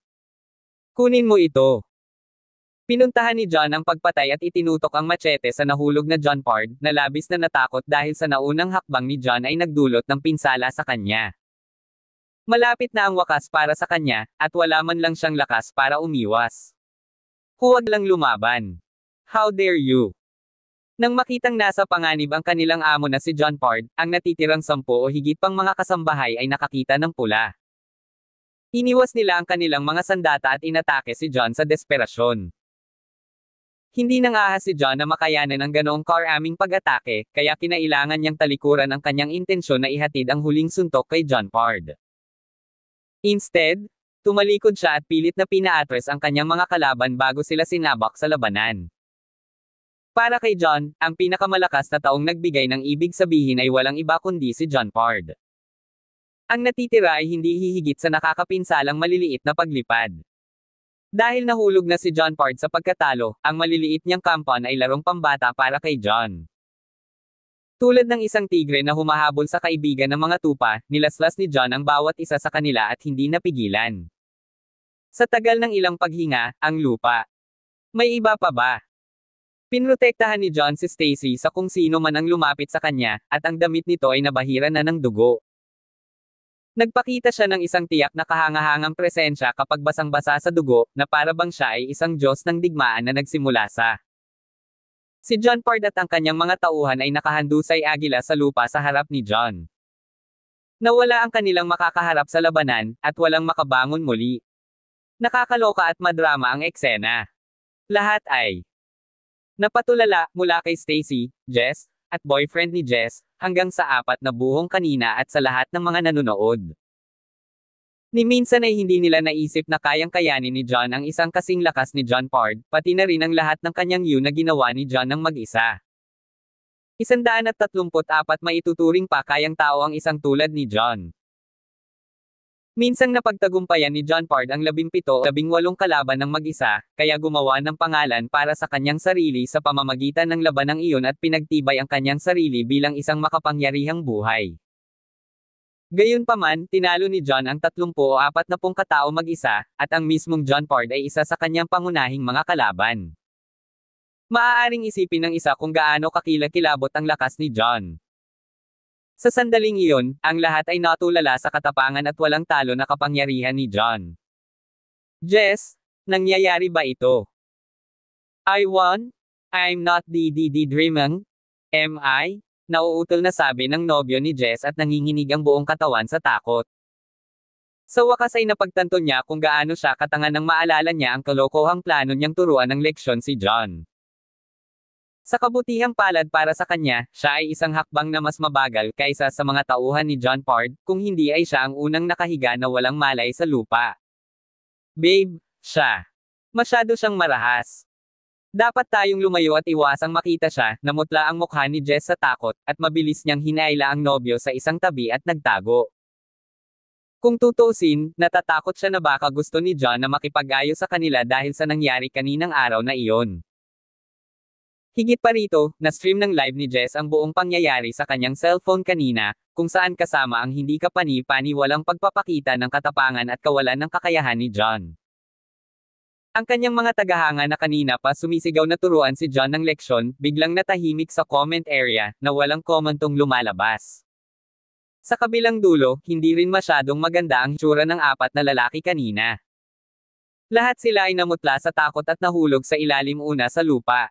Kunin mo ito. Pinuntahan ni John ang pagpatay at itinutok ang machete sa nahulog na John Pard, na labis na natakot dahil sa naunang hakbang ni John ay nagdulot ng pinsala sa kanya. Malapit na ang wakas para sa kanya, at wala man lang siyang lakas para umiwas. Huwag lang lumaban. How dare you? Nang makitang nasa panganib ang kanilang amo na si John Pard, ang natitirang 10 o higit pang mga kasambahay ay nakakita ng pula. Iniwas nila ang kanilang mga sandata at inatake si John sa desperasyon. Hindi nang ahas si John na makayanan ang ganoong karaming pag-atake, kaya kinailangan niyang talikuran ang kanyang intensyon na ihatid ang huling suntok kay John Pard. Instead, tumalikod siya at pilit na pina-address ang kanyang mga kalaban bago sila sinabak sa labanan. Para kay John, ang pinakamalakas na taong nagbigay ng ibig sabihin ay walang iba kundi si John Pard. Ang natitira ay hindi hihigit sa nakakapinsalang maliliit na paglipad. Dahil nahulog na si John Pard sa pagkatalo, ang maliliit niyang kampan ay larong pambata para kay John. Tulad ng isang tigre na humahabol sa kaibigan ng mga tupa, nilaslas ni John ang bawat isa sa kanila at hindi napigilan. Sa tagal ng ilang paghinga, ang lupa. May iba pa ba? Pinrotektahan ni John si Stacy sa kung sino man ang lumapit sa kanya, at ang damit nito ay nabahira na ng dugo. Nagpakita siya ng isang tiyak na kahangahangang presensya kapag basang-basa sa dugo, na para bang siya ay isang Diyos ng digmaan na nagsimula sa. Si John Pard at ang kanyang mga tauhan ay nakahandusay agila sa lupa sa harap ni John. Nawala ang kanilang makakaharap sa labanan, at walang makabangon muli. Nakakaloka at madrama ang eksena. Lahat ay napatulala, mula kay Stacy, Jess, at boyfriend ni Jess, hanggang sa 4 na buhong kanina at sa lahat ng mga nanonood. Ni minsan ay hindi nila naisip na kayang kayanin ni John ang isang kasing lakas ni John Pard, pati na rin ang lahat ng kanyang yun na ginawa ni John ng mag-isa. 134 maituturing pa kayang tao ang isang tulad ni John. Minsang napagtagumpayan ni John Pard ang 17-18 kalaban ng mag-isa, kaya gumawa ng pangalan para sa kanyang sarili sa pamamagitan ng labanang iyon at pinagtibay ang kanyang sarili bilang isang makapangyarihang buhay. Gayunpaman, tinalo ni John ang 30 o 40 katao mag-isa, at ang mismong John Pard ay isa sa kanyang pangunahing mga kalaban. Maaaring isipin ng isa kung gaano kakilakilabot ang lakas ni John. Sa sandaling iyon, ang lahat ay natulala sa katapangan at walang talo na kapangyarihan ni John. Jess, nangyayari ba ito? I won? I'm not dreaming? Am I? Nauutol na sabi ng nobyo ni Jess at nanginginig ang buong katawan sa takot. Sa wakas ay napagtanto niya kung gaano siya katanga nang maalala niya ang kalokohang plano niyang turuan ng leksyon si John. Sa kabutihang palad para sa kanya, siya ay isang hakbang na mas mabagal kaysa sa mga tauhan ni John Pard, kung hindi ay siya ang unang nakahiga na walang malay sa lupa. Babe, siya. Masyado siyang marahas. Dapat tayong lumayo at iwasang makita siya, namutla ang mukha ni Jess sa takot, at mabilis niyang hinaila ang nobyo sa isang tabi at nagtago. Kung tutuusin, natatakot siya na baka gusto ni John na makipag-ayos sa kanila dahil sa nangyari kaninang araw na iyon. Higit pa rito, na-stream ng live ni Jess ang buong pangyayari sa kanyang cellphone kanina, kung saan kasama ang hindi kapani-paniwalang pagpapakita ng katapangan at kawalan ng kakayahan ni John. Ang kanyang mga tagahanga na kanina pa sumisigaw na turuan si John ng leksyon, biglang natahimik sa comment area, na walang komentong lumalabas. Sa kabilang dulo, hindi rin masyadong maganda ang hitsura ng 4 na lalaki kanina. Lahat sila ay namutla sa takot at nahulog sa ilalim una sa lupa.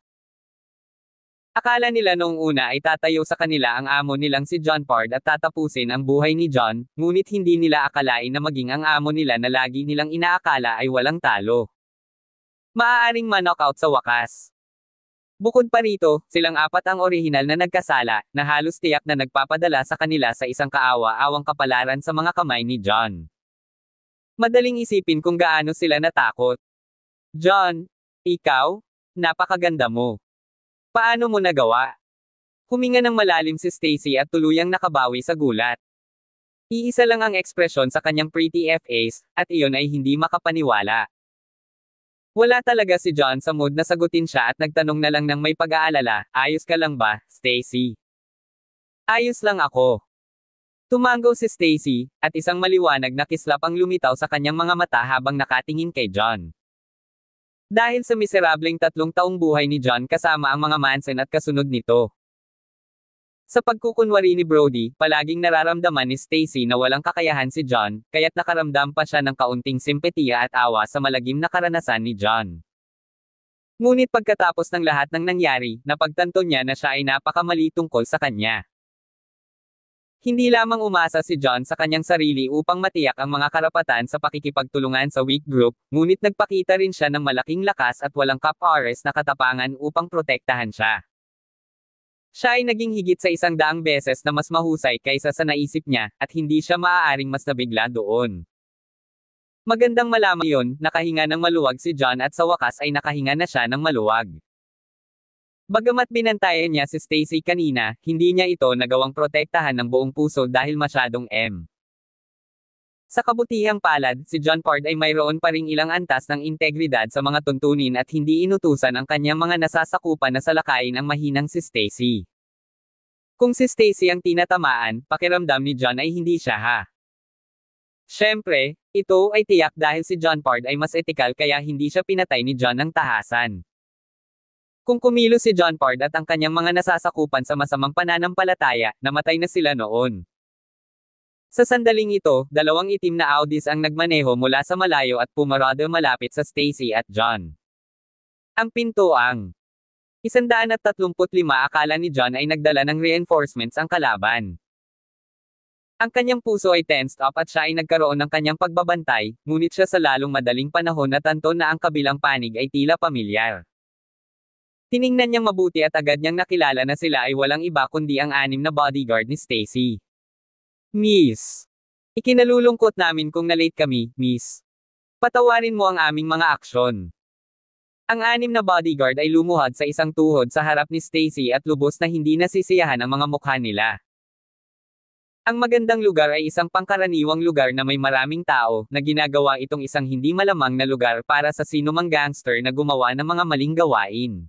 Akala nila noong una ay tatayo sa kanila ang amo nilang si John Pard at tatapusin ang buhay ni John, ngunit hindi nila akalain na maging ang amo nila na lagi nilang inaakala ay walang talo. Maaaring ma-knockout sa wakas. Bukod pa rito, silang 4 ang orihinal na nagkasala, na halos tiyak na nagpapadala sa kanila sa isang kaawa-awang kapalaran sa mga kamay ni John. Madaling isipin kung gaano sila natakot. John, ikaw? Napakaganda mo. Paano mo nagawa? Huminga ng malalim si Stacy at tuluyang nakabawi sa gulat. Iisa lang ang ekspresyon sa kanyang pretty face, at iyon ay hindi makapaniwala. Wala talaga si John sa mood na sagutin siya at nagtanong na lang ng may pag-aalala, ayos ka lang ba, Stacy? Ayos lang ako. Tumango si Stacy, at isang maliwanag na kislap ang lumitaw sa kanyang mga mata habang nakatingin kay John. Dahil sa miserableng 3 taong buhay ni John kasama ang mga Manson at kasunod nito. Sa pagkukunwari ni Brody, palaging nararamdaman ni Stacy na walang kakayahan si John, kaya't nakaramdam pa siya ng kaunting simpatiya at awa sa malagim na karanasan ni John. Ngunit pagkatapos ng lahat ng nangyari, napagtanto niya na siya ay napakamali tungkol sa kanya. Hindi lamang umasa si John sa kanyang sarili upang matiyak ang mga karapatan sa pakikipagtulungan sa weak group, ngunit nagpakita rin siya ng malaking lakas at walang kapwares na katapangan upang protektahan siya. Siya ay naging higit sa 100 beses na mas mahusay kaysa sa naisip niya, at hindi siya maaaring mas nabigla doon. Magandang malaman iyon, nakahinga ng maluwag si John at sa wakas ay nakahinga na siya ng maluwag. Bagamat binantayan niya si Stacy kanina, hindi niya ito nagawang protektahan ng buong puso dahil masyadong Sa kabutihang palad, si John Pard ay mayroon pa ring ilang antas ng integridad sa mga tuntunin at hindi inutusan ang kanyang mga nasasakupan na salakayin ang mahinang si Stacy. Kung si Stacy ang tinatamaan, pakiramdam ni John ay hindi siya ha. Siyempre, ito ay tiyak dahil si John Pard ay mas etikal kaya hindi siya pinatay ni John ng tahasan. Kung kumilos si John Pard at ang kanyang mga nasasakupan sa masamang pananampalataya, namatay na sila noon. Sa sandaling ito, 2 itim na Audis ang nagmaneho mula sa malayo at pumarada malapit sa Stacy at John. Ang pinto ang 135 akala ni John ay nagdala ng reinforcements ang kalaban. Ang kanyang puso ay tensed up at siya ay nagkaroon ng kanyang pagbabantay, ngunit siya sa lalong madaling panahon natanto na ang kabilang panig ay tila pamilyar. Tiningnan niyang mabuti at agad niyang nakilala na sila ay walang iba kundi ang 6 na bodyguard ni Stacy. Miss. Ikinalulungkot namin kung na-late kami, Miss. Patawarin mo ang aming mga aksyon. Ang anim na bodyguard ay lumuhod sa isang tuhod sa harap ni Stacy at lubos na hindi nasisiyahan ang mga mukha nila. Ang magandang lugar ay isang pangkaraniwang lugar na may maraming tao, na ginagawa itong isang hindi malamang na lugar para sa sinumang gangster na gumawa ng mga maling gawain.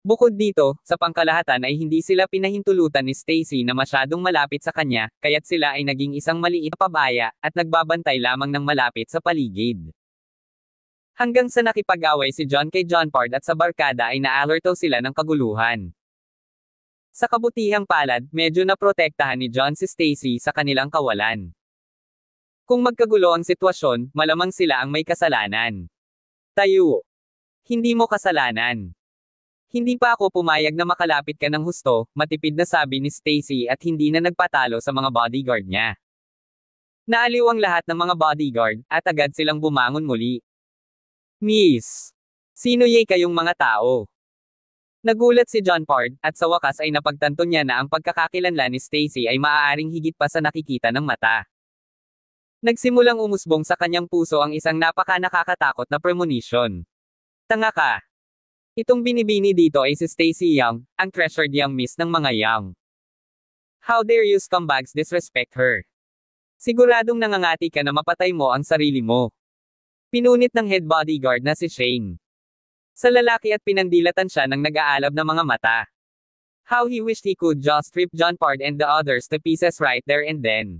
Bukod dito, sa pangkalahatan ay hindi sila pinahintulutan ni Stacy na masyadong malapit sa kanya, kaya't sila ay naging isang maliit na pabaya, at nagbabantay lamang ng malapit sa paligid. Hanggang sa nakipag-away si John kay John Pard at sa barkada ay naalerto sila ng kaguluhan. Sa kabutihang palad, medyo naprotektahan ni John si Stacy sa kanilang kawalan. Kung magkagulo ang sitwasyon, malamang sila ang may kasalanan. Tayo. Hindi mo kasalanan. Hindi pa ako pumayag na makalapit ka ng husto, matipid na sabi ni Stacy at hindi na nagpatalo sa mga bodyguard niya. Naaliw ang lahat ng mga bodyguard, at agad silang bumangon muli. Miss. Sino kayong mga tao? Nagulat si John Pard, at sa wakas ay napagtanto niya na ang pagkakakilanlan ni Stacy ay maaaring higit pa sa nakikita ng mata. Nagsimulang umusbong sa kanyang puso ang isang napaka-nakakatakot na premonition. Tanga ka. Itong binibini dito ay si Stacy Young, ang treasured young miss ng mga Young. How dare you scumbags disrespect her? Siguradong nangangati ka na mapatay mo ang sarili mo. Pinunit ng head bodyguard na si Shane. Sa lalaki at pinandilatan siya ng nag-aalab na mga mata. How he wished he could just strip John Pard and the others to pieces right there and then.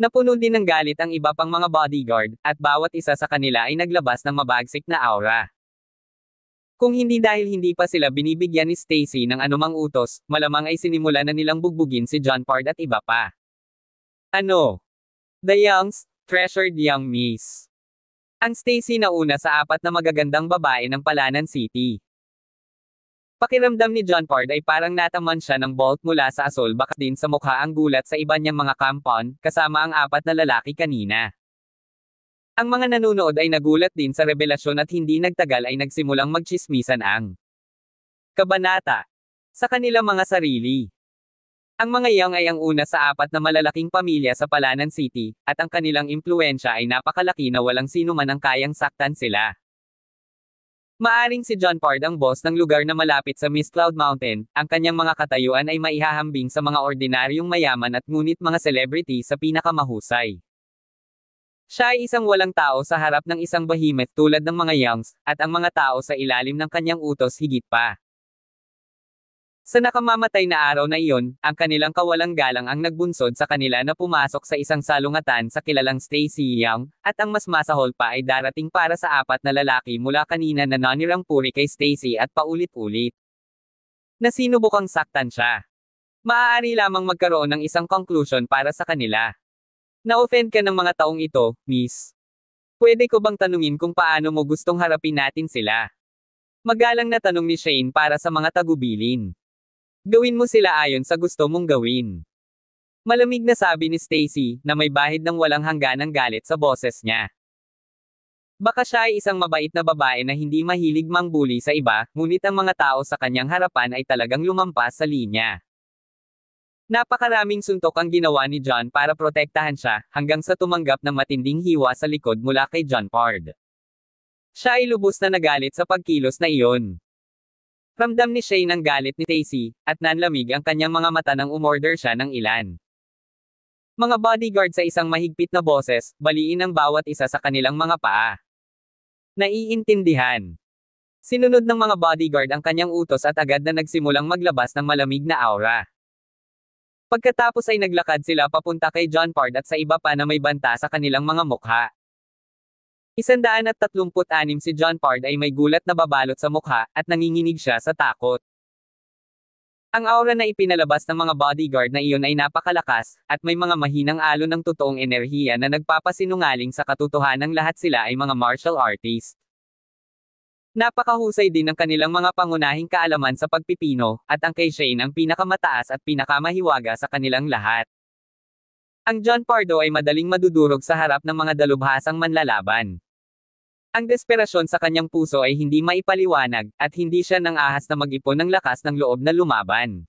Napuno din ng galit ang iba pang mga bodyguard, at bawat isa sa kanila ay naglabas ng mabagsik na aura. Kung hindi dahil hindi pa sila binibigyan ni Stacy ng anumang utos, malamang ay sinimula na nilang bugbugin si John Pard at iba pa. Ano? The Young's treasured young miss. Ang Stacy na una sa apat na magagandang babae ng Palanan City. Pakiramdam ni John Pard ay parang nataman siya ng bolt mula sa asol, baka din sa mukha ang gulat sa iba niyang mga kampon, kasama ang apat na lalaki kanina. Ang mga nanonood ay nagulat din sa revelasyon at hindi nagtagal ay nagsimulang magtsismisan ang kabanata sa kanilang mga sarili. Ang mga Young ay ang una sa apat na malalaking pamilya sa Palanan City, at ang kanilang impluwensya ay napakalaki na walang sino man ang kayang saktan sila. Maaring si John Pard ang boss ng lugar na malapit sa Miss Cloud Mountain, ang kanyang mga katayuan ay maihahambing sa mga ordinaryong mayaman at ngunit mga celebrity sa pinakamahusay. Siya ay isang walang tao sa harap ng isang behemoth tulad ng mga Youngs, at ang mga tao sa ilalim ng kanyang utos higit pa. Sa nakamamatay na araw na iyon, ang kanilang kawalang galang ang nagbunsod sa kanila na pumasok sa isang salungatan sa kilalang Stacy Young, at ang mas masahol pa ay darating para sa apat na lalaki mula kanina na nanirang puri kay Stacy at paulit-ulit. Na sinubukang saktan siya. Maaari lamang magkaroon ng isang conclusion para sa kanila. Na-offend ka ng mga taong ito, miss. Pwede ko bang tanungin kung paano mo gustong harapin natin sila? Magalang na tanong ni Shane para sa mga tagubilin. Gawin mo sila ayon sa gusto mong gawin. Malamig na sabi ni Stacy, na may bahid ng walang hangganang galit sa boses niya. Baka siya ay isang mabait na babae na hindi mahilig mangbuli sa iba, ngunit ang mga tao sa kanyang harapan ay talagang lumampas sa linya. Napakaraming suntok ang ginawa ni John para protektahan siya, hanggang sa tumanggap ng matinding hiwa sa likod mula kay John Pard. Siya ay lubos na nagalit sa pagkilos na iyon. Ramdam ni Shane ang galit ni Stacy, at nanlamig ang kanyang mga mata nang umorder siya ng ilan. Mga bodyguard sa isang mahigpit na boses, baliin ang bawat isa sa kanilang mga paa. Naiintindihan. Sinunod ng mga bodyguard ang kanyang utos at agad na nagsimulang maglabas ng malamig na aura. Pagkatapos ay naglakad sila papunta kay John Pard at sa iba pa na may banta sa kanilang mga mukha. 136 si John Pard ay may gulat na babalot sa mukha, at nanginginig siya sa takot. Ang aura na ipinalabas ng mga bodyguard na iyon ay napakalakas, at may mga mahinang alon ng totoong enerhiya na nagpapasinungaling sa katotohanang lahat sila ay mga martial artist. Napakahusay din ng kanilang mga pangunahing kaalaman sa pagpipino, at ang kay Shane ang pinakamataas at pinakamahiwaga sa kanilang lahat. Ang John Pardo ay madaling madudurog sa harap ng mga dalubhasang manlalaban. Ang desperasyon sa kanyang puso ay hindi maipaliwanag, at hindi siya nang ahas na mag-ipon ng lakas ng loob na lumaban.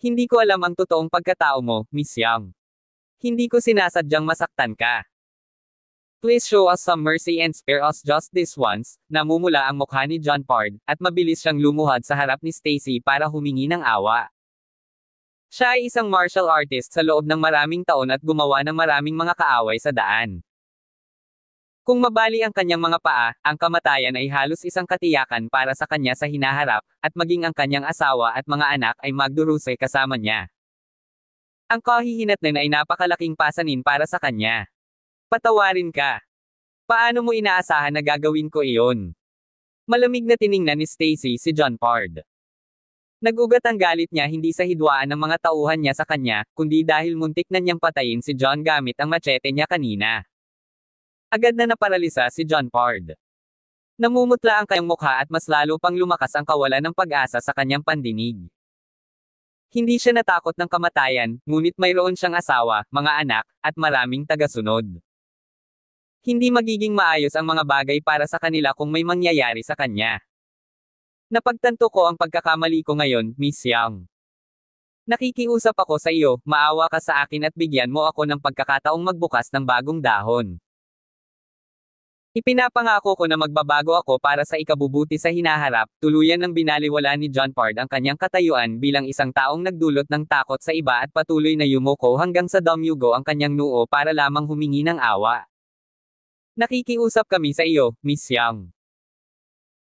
Hindi ko alam ang totoong pagkatao mo, Miss Young. Hindi ko sinasadyang masaktan ka. Please show us some mercy and spare us just this once. Namumula ang mukha ni John Pard, at mabilis siyang lumuhad sa harap ni Stacy para humingi ng awa. Siya ay isang martial artist sa loob ng maraming taon at gumawa ng maraming mga kaaway sa daan. Kung mabali ang kanyang mga paa, ang kamatayan ay halos isang katiyakan para sa kanya sa hinaharap, at maging ang kanyang asawa at mga anak ay magdurusay kasama niya. Ang kahihinatnan ay napakalaking pasanin para sa kanya. Patawarin ka. Paano mo inaasahan na gagawin ko iyon? Malamig na tiningnan ni Stacy si John Pard. Nag-ugat ang galit niya hindi sa hidwaan ng mga tauhan niya sa kanya, kundi dahil muntik na niyang patayin si John gamit ang machete niya kanina. Agad na naparalisa si John Pard. Namumutla ang kanyang mukha at mas lalo pang lumakas ang kawalan ng pag-asa sa kanyang pandinig. Hindi siya natakot ng kamatayan, ngunit mayroon siyang asawa, mga anak, at maraming tagasunod. Hindi magiging maayos ang mga bagay para sa kanila kung may mangyayari sa kanya. Napagtanto ko ang pagkakamali ko ngayon, Miss Young. Nakikiusap ako sa iyo, maawa ka sa akin at bigyan mo ako ng pagkakataong magbukas ng bagong dahon. Ipinapangako ko na magbabago ako para sa ikabubuti sa hinaharap. Tuluyan ng binaliwala ni John Pard ang kanyang katayuan bilang isang taong nagdulot ng takot sa iba at patuloy na yumuko hanggang sa dumyugo ang kanyang noo para lamang humingi ng awa. Nakikiusap kami sa iyo, Miss Young.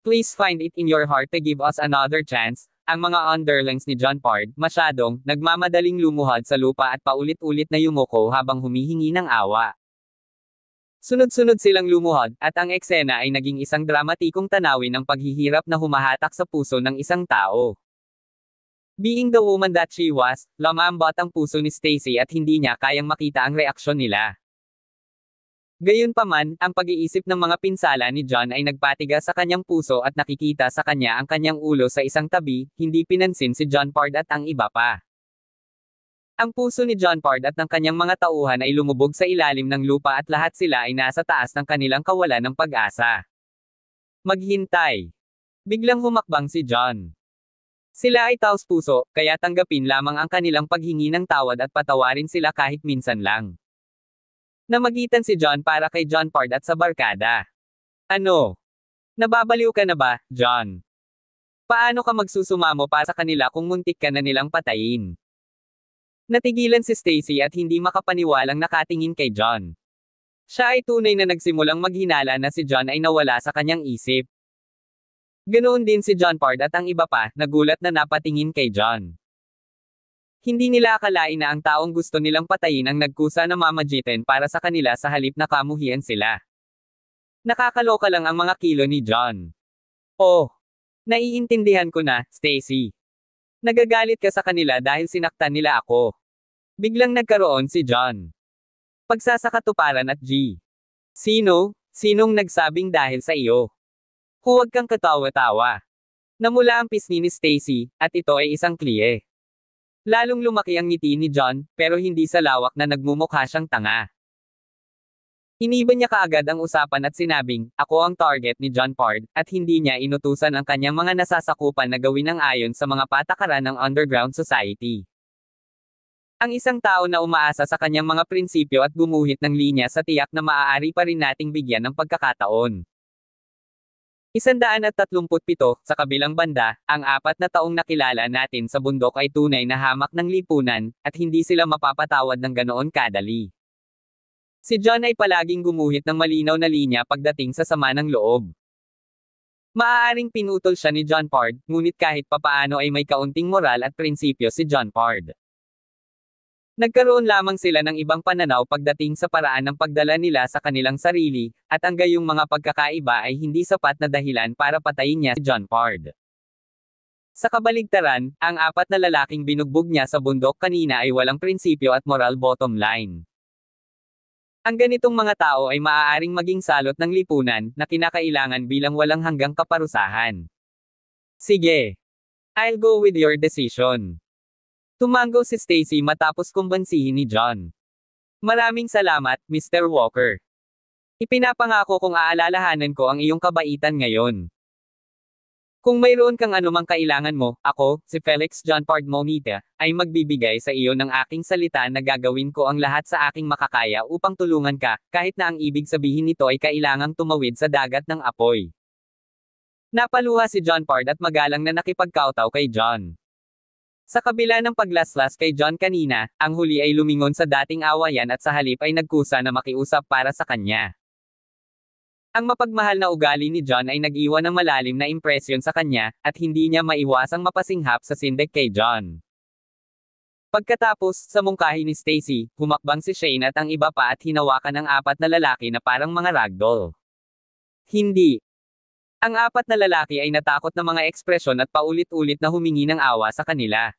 Please find it in your heart to give us another chance. Ang mga underlings ni John Pard, masyadong, nagmamadaling lumuhad sa lupa at paulit-ulit na yumuko habang humihingi ng awa. Sunod-sunod silang lumuhod, at ang eksena ay naging isang dramatikong tanawin ng paghihirap na humahatak sa puso ng isang tao. Being the woman that she was, lumambot ang puso ni Stacy at hindi niya kayang makita ang reaksyon nila. Gayunpaman, ang pag-iisip ng mga pinsala ni John ay nagpatiga sa kanyang puso at nakikita sa kanya ang kanyang ulo sa isang tabi, hindi pinansin si John Pard at ang iba pa. Ang puso ni John Pard at ng kanyang mga tauhan ay lumubog sa ilalim ng lupa at lahat sila ay nasa taas ng kanilang kawalan ng pag-asa. Maghintay. Biglang humakbang si John. Sila ay taos puso, kaya tanggapin lamang ang kanilang paghingi ng tawad at patawarin sila kahit minsan lang. Namagitan si John para kay John Pard at sa barkada. Ano? Nababaliw ka na ba, John? Paano ka magsusumamo para sa kanila kung muntik ka na nilang patayin? Natigilan si Stacy at hindi makapaniwalang nakatingin kay John. Siya ay tunay na nagsimulang maghinala na si John ay nawala sa kanyang isip. Ganoon din si John Pard at ang iba pa, nagulat na napatingin kay John. Hindi nila akalain na ang taong gusto nilang patayin ang nagkusa na mamagitan para sa kanila sa halip na kamuhian sila. Nakakaloka lang ang mga kilo ni John. Oh, naiintindihan ko na, Stacy. Nagagalit ka sa kanila dahil sinaktan nila ako. Biglang nagkaroon si John. Pagsasakatuparan at G. Sinong nagsabing dahil sa iyo? Huwag kang katawa-tawa. Namula ang pisngi ni Stacy, at ito ay isang kliye. Lalong lumaki ang ngiti ni John, pero hindi sa lawak na nagmumukha siyang tanga. Iniba niya kaagad ang usapan at sinabing, ako ang target ni John Pard, at hindi niya inutusan ang kanyang mga nasasakupan na gawin ang ayon sa mga patakaran ng underground society. Ang isang tao na umaasa sa kanyang mga prinsipyo at gumuhit ng linya sa tiyak na maaari pa rin nating bigyan ng pagkakataon. 137, sa kabilang banda, ang 4 na taong nakilala natin sa bundok ay tunay na hamak ng lipunan, at hindi sila mapapatawad ng ganoon kadali. Si John ay palaging gumuhit ng malinaw na linya pagdating sa sama ng loob. Maaaring pinutol siya ni John Pard, ngunit kahit papaano ay may kaunting moral at prinsipyo si John Pard. Nagkaroon lamang sila ng ibang pananaw pagdating sa paraan ng pagdala nila sa kanilang sarili, at ang gayong mga pagkakaiba ay hindi sapat na dahilan para patayin niya si John Pard. Sa kabaligtaran, ang 4 na lalaking binugbog niya sa bundok kanina ay walang prinsipyo at moral bottom line. Ang ganitong mga tao ay maaaring maging salot ng lipunan, na kinakailangan bilang walang hanggang kaparusahan. Sige. I'll go with your decision. Tumango si Stacy matapos kumbansihin ni John. Maraming salamat, Mr. Walker. Ipinapangako kong aalalahanan ko ang iyong kabaitan ngayon. Kung mayroon kang anumang kailangan mo, ako, si Felix John Pard Monita, ay magbibigay sa iyo ng aking salita na gagawin ko ang lahat sa aking makakaya upang tulungan ka, kahit na ang ibig sabihin nito ay kailangang tumawid sa dagat ng apoy. Napaluha si John Pard at magalang na nakipagkawtaw kay John. Sa kabila ng paglaslas kay John kanina, ang huli ay lumingon sa dating awayan at sa halip ay nagkusa na makiusap para sa kanya. Ang mapagmahal na ugali ni John ay nag-iwan ng malalim na impresyon sa kanya, at hindi niya maiwasang mapasinghap sa sindak kay John. Pagkatapos, sa mungkahi ni Stacy, humakbang si Shane at ang iba pa at hinawakan ang apat na lalaki na parang mga ragdoll. Hindi. Ang apat na lalaki ay natakot na mga ekspresyon at paulit-ulit na humingi ng awa sa kanila.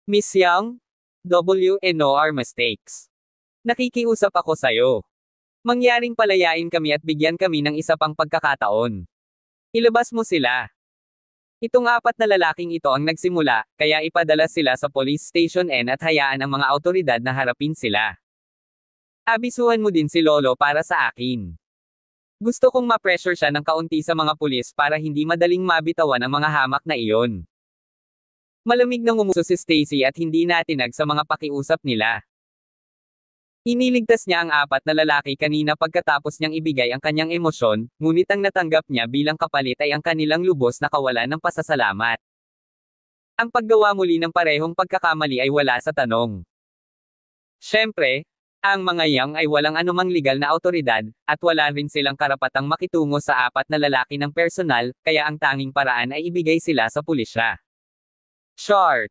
Miss Young? W&O our mistakes. Nakikiusap ako sayo. Mangyaring palayain kami at bigyan kami ng isa pang pagkakataon. Ilabas mo sila. Itong apat na lalaking ito ang nagsimula, kaya ipadala sila sa police station N at hayaan ang mga awtoridad na harapin sila. Abisuhan mo din si Lolo para sa akin. Gusto kong ma-pressure siya ng kaunti sa mga pulis para hindi madaling mabitawan ang mga hamak na iyon. Malamig nang umuso si Stacy at hindi natinag sa mga pakiusap nila. Iniligtas niya ang apat na lalaki kanina pagkatapos niyang ibigay ang kanyang emosyon, ngunit ang natanggap niya bilang kapalit ay ang kanilang lubos na kawalan ng pasasalamat. Ang paggawa muli ng parehong pagkakamali ay wala sa tanong. Siyempre, ang mga Young ay walang anumang legal na awtoridad, at wala rin silang karapatang makitungo sa apat na lalaki ng personal, kaya ang tanging paraan ay ibigay sila sa pulisya. Short.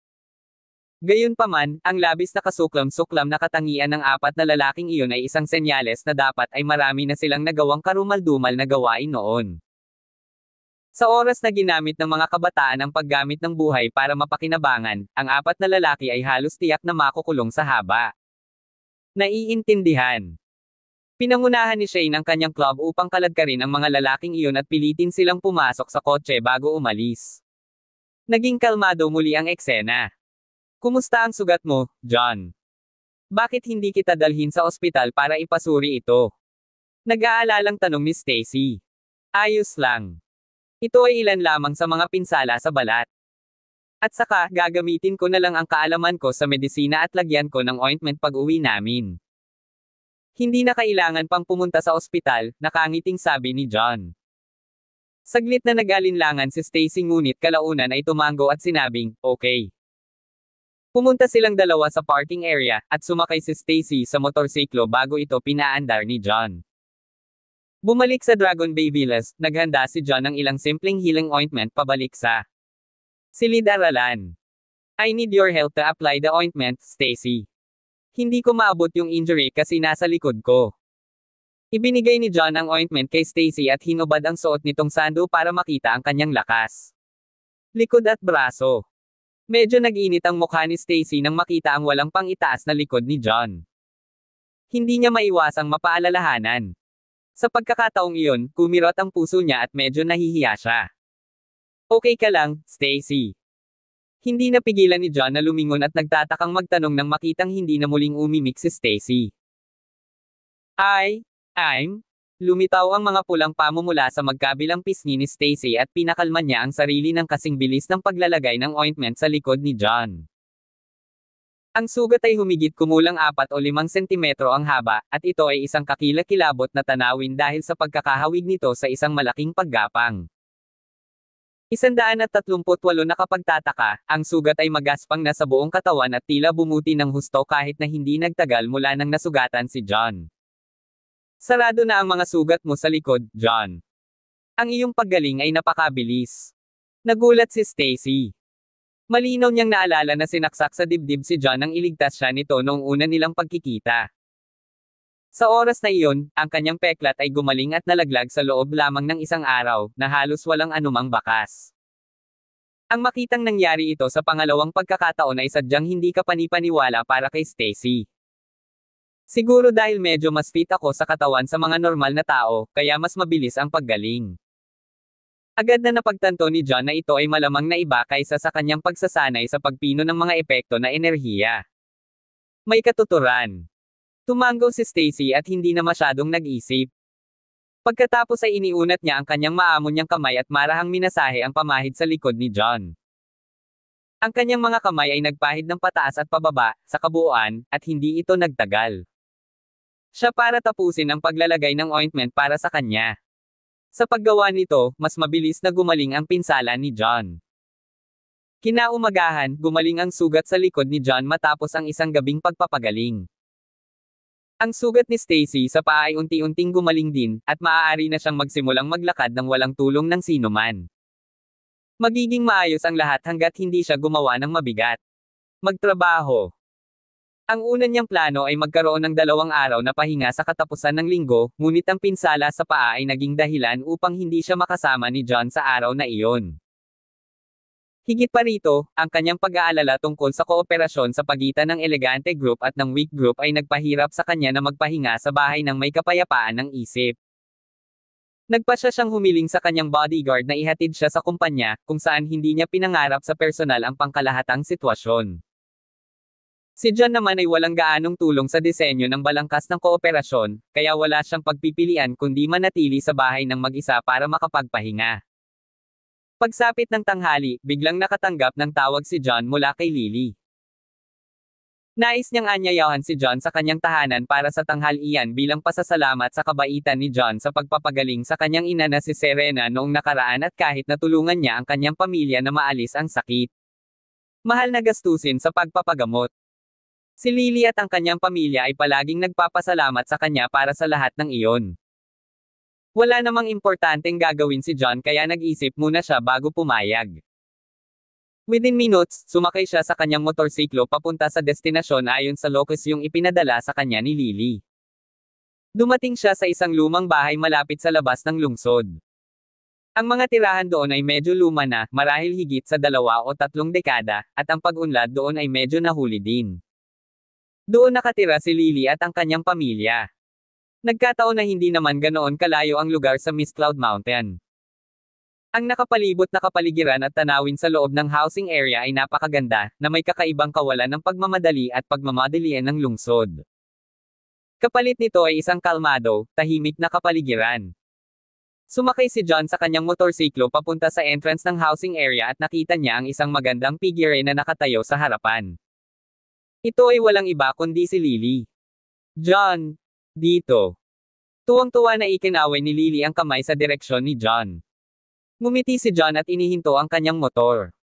Gayunpaman, ang labis na kasuklam-suklam na katangian ng apat na lalaking iyon ay isang senyales na dapat ay marami na silang nagawang karumal-dumal na gawain noon. Sa oras na ginamit ng mga kabataan ang paggamit ng buhay para mapakinabangan, ang apat na lalaki ay halos tiyak na makukulong sa haba. Naiintindihan. Pinangunahan ni Shane ang kanyang club upang kaladkarin ang mga lalaking iyon at pilitin silang pumasok sa kotse bago umalis. Naging kalmado muli ang eksena. Kumusta ang sugat mo, John? Bakit hindi kita dalhin sa ospital para ipasuri ito? Nag-aalalang tanong ni Stacy. Ayos lang. Ito ay ilan lamang sa mga pinsala sa balat. At saka, gagamitin ko na lang ang kaalaman ko sa medisina at lagyan ko ng ointment pag-uwi namin. Hindi na kailangan pang pumunta sa ospital, nakangiting sabi ni John. Saglit na nag-alinlangan si Stacy ngunit kalaunan ay tumango at sinabing, okay. Pumunta silang dalawa sa parking area, at sumakay si Stacy sa motorsiklo bago ito pinaandar ni John. Bumalik sa Dragon Bay Villas, naghanda si John ng ilang simpleng healing ointment pabalik sa silid-aralan. I need your help to apply the ointment, Stacy. Hindi ko maabot yung injury kasi nasa likod ko. Ibinigay ni John ang ointment kay Stacy at hinubad ang suot nitong sando para makita ang kanyang lakas. Likod at braso. Medyo nag-init ang mukha ni Stacy nang makita ang walang pang-itaas na likod ni John. Hindi niya maiwasang mapaalalahanan. Sa pagkakataong iyon, kumirot ang puso niya at medyo nahihiya siya. Okay ka lang, Stacy. Hindi napigilan ni John na lumingon at nagtatakang magtanong nang makitang hindi na muling umimik si Stacy. Lumitaw ang mga pulang pamumula sa magkabilang pisngi ni Stacy at pinakalma niya ang sarili ng kasing bilis ng paglalagay ng ointment sa likod ni John. Ang sugat ay humigit kumulang 4 o 5 sentimetro ang haba, at ito ay isang kakilakilabot na tanawin dahil sa pagkakahawig nito sa isang malaking paggapang. 138 na kapagtataka, ang sugat ay magaspang na sa buong katawan at tila bumuti ng husto kahit na hindi nagtagal mula nang nasugatan si John. Sarado na ang mga sugat mo sa likod, John. Ang iyong paggaling ay napakabilis. Nagulat si Stacy. Malinaw niyang naalala na sinaksak sa dibdib si John nang iligtas siya nito noong una nilang pagkikita. Sa oras na iyon, ang kanyang peklat ay gumaling at nalaglag sa loob lamang ng isang araw, na halos walang anumang bakas. Ang makitang nangyari ito sa pangalawang pagkakataon ay sadyang hindi kapanipaniwala para kay Stacy. Siguro dahil medyo mas fit ako sa katawan sa mga normal na tao, kaya mas mabilis ang paggaling. Agad na napagtanto ni John na ito ay malamang na iba kaysa sa kanyang pagsasanay sa pagpino ng mga epekto na enerhiya. May katuturan. Tumango si Stacy at hindi na masyadong nag-isip. Pagkatapos ay iniunat niya ang kanyang maamo niyang kamay at marahang minasahe ang pamahid sa likod ni John. Ang kanyang mga kamay ay nagpahid ng pataas at pababa, sa kabuuan, at hindi ito nagtagal. Siya para tapusin ang paglalagay ng ointment para sa kanya. Sa paggawa nito, mas mabilis na gumaling ang pinsala ni John. Kinaumagahan, gumaling ang sugat sa likod ni John matapos ang isang gabing pagpapagaling. Ang sugat ni Stacy sa paa ay unti-unting gumaling din, at maaari na siyang magsimulang maglakad ng walang tulong ng sinuman. Magiging maayos ang lahat hanggat hindi siya gumawa ng mabigat. Magtrabaho. Ang una niyang plano ay magkaroon ng 2 araw na pahinga sa katapusan ng linggo, ngunit ang pinsala sa paa ay naging dahilan upang hindi siya makasama ni John sa araw na iyon. Higit pa rito, ang kanyang pag-aalala tungkol sa kooperasyon sa pagitan ng elegante group at ng weak group ay nagpahirap sa kanya na magpahinga sa bahay ng may kapayapaan ng isip. Nagpasya siyang humiling sa kanyang bodyguard na ihatid siya sa kumpanya, kung saan hindi niya pinangarap sa personal ang pangkalahatang sitwasyon. Si John naman ay walang gaanong tulong sa disenyo ng balangkas ng kooperasyon, kaya wala siyang pagpipilian kundi manatili sa bahay ng mag-isa para makapagpahinga. Pagsapit ng tanghali, biglang nakatanggap ng tawag si John mula kay Lily. Nais niyang anyayahan si John sa kanyang tahanan para sa tanghalian bilang pasasalamat sa kabaitan ni John sa pagpapagaling sa kanyang ina na si Serena noong nakaraan at kahit natulungan niya ang kanyang pamilya na maalis ang sakit. Mahal na gastusin sa pagpapagamot. Si Lily at ang kanyang pamilya ay palaging nagpapasalamat sa kanya para sa lahat ng iyon. Wala namang importanteng gagawin si John kaya nag-isip muna siya bago pumayag. Within minutes, sumakay siya sa kanyang motorsiklo papunta sa destinasyon ayon sa locus yung ipinadala sa kanya ni Lily. Dumating siya sa isang lumang bahay malapit sa labas ng lungsod. Ang mga tirahan doon ay medyo luma na, marahil higit sa 2 o 3 dekada, at ang pag-unlad doon ay medyo nahuli din. Doon nakatira si Lily at ang kanyang pamilya. Nagkataon na hindi naman ganoon kalayo ang lugar sa Miss Cloud Mountain. Ang nakapalibot na kapaligiran at tanawin sa loob ng housing area ay napakaganda, na may kakaibang kawalan ng pagmamadali at pagmamadalian ng lungsod. Kapalit nito ay isang kalmado, tahimik na kapaligiran. Sumakay si John sa kanyang motorsiklo papunta sa entrance ng housing area at nakita niya ang isang magandang figure na nakatayo sa harapan. Ito ay walang iba kundi si Lily. John! Dito. Tuwang-tuwa na ikinaway ni Lily ang kamay sa direksyon ni John. Ngumiti si John at inihinto ang kanyang motor.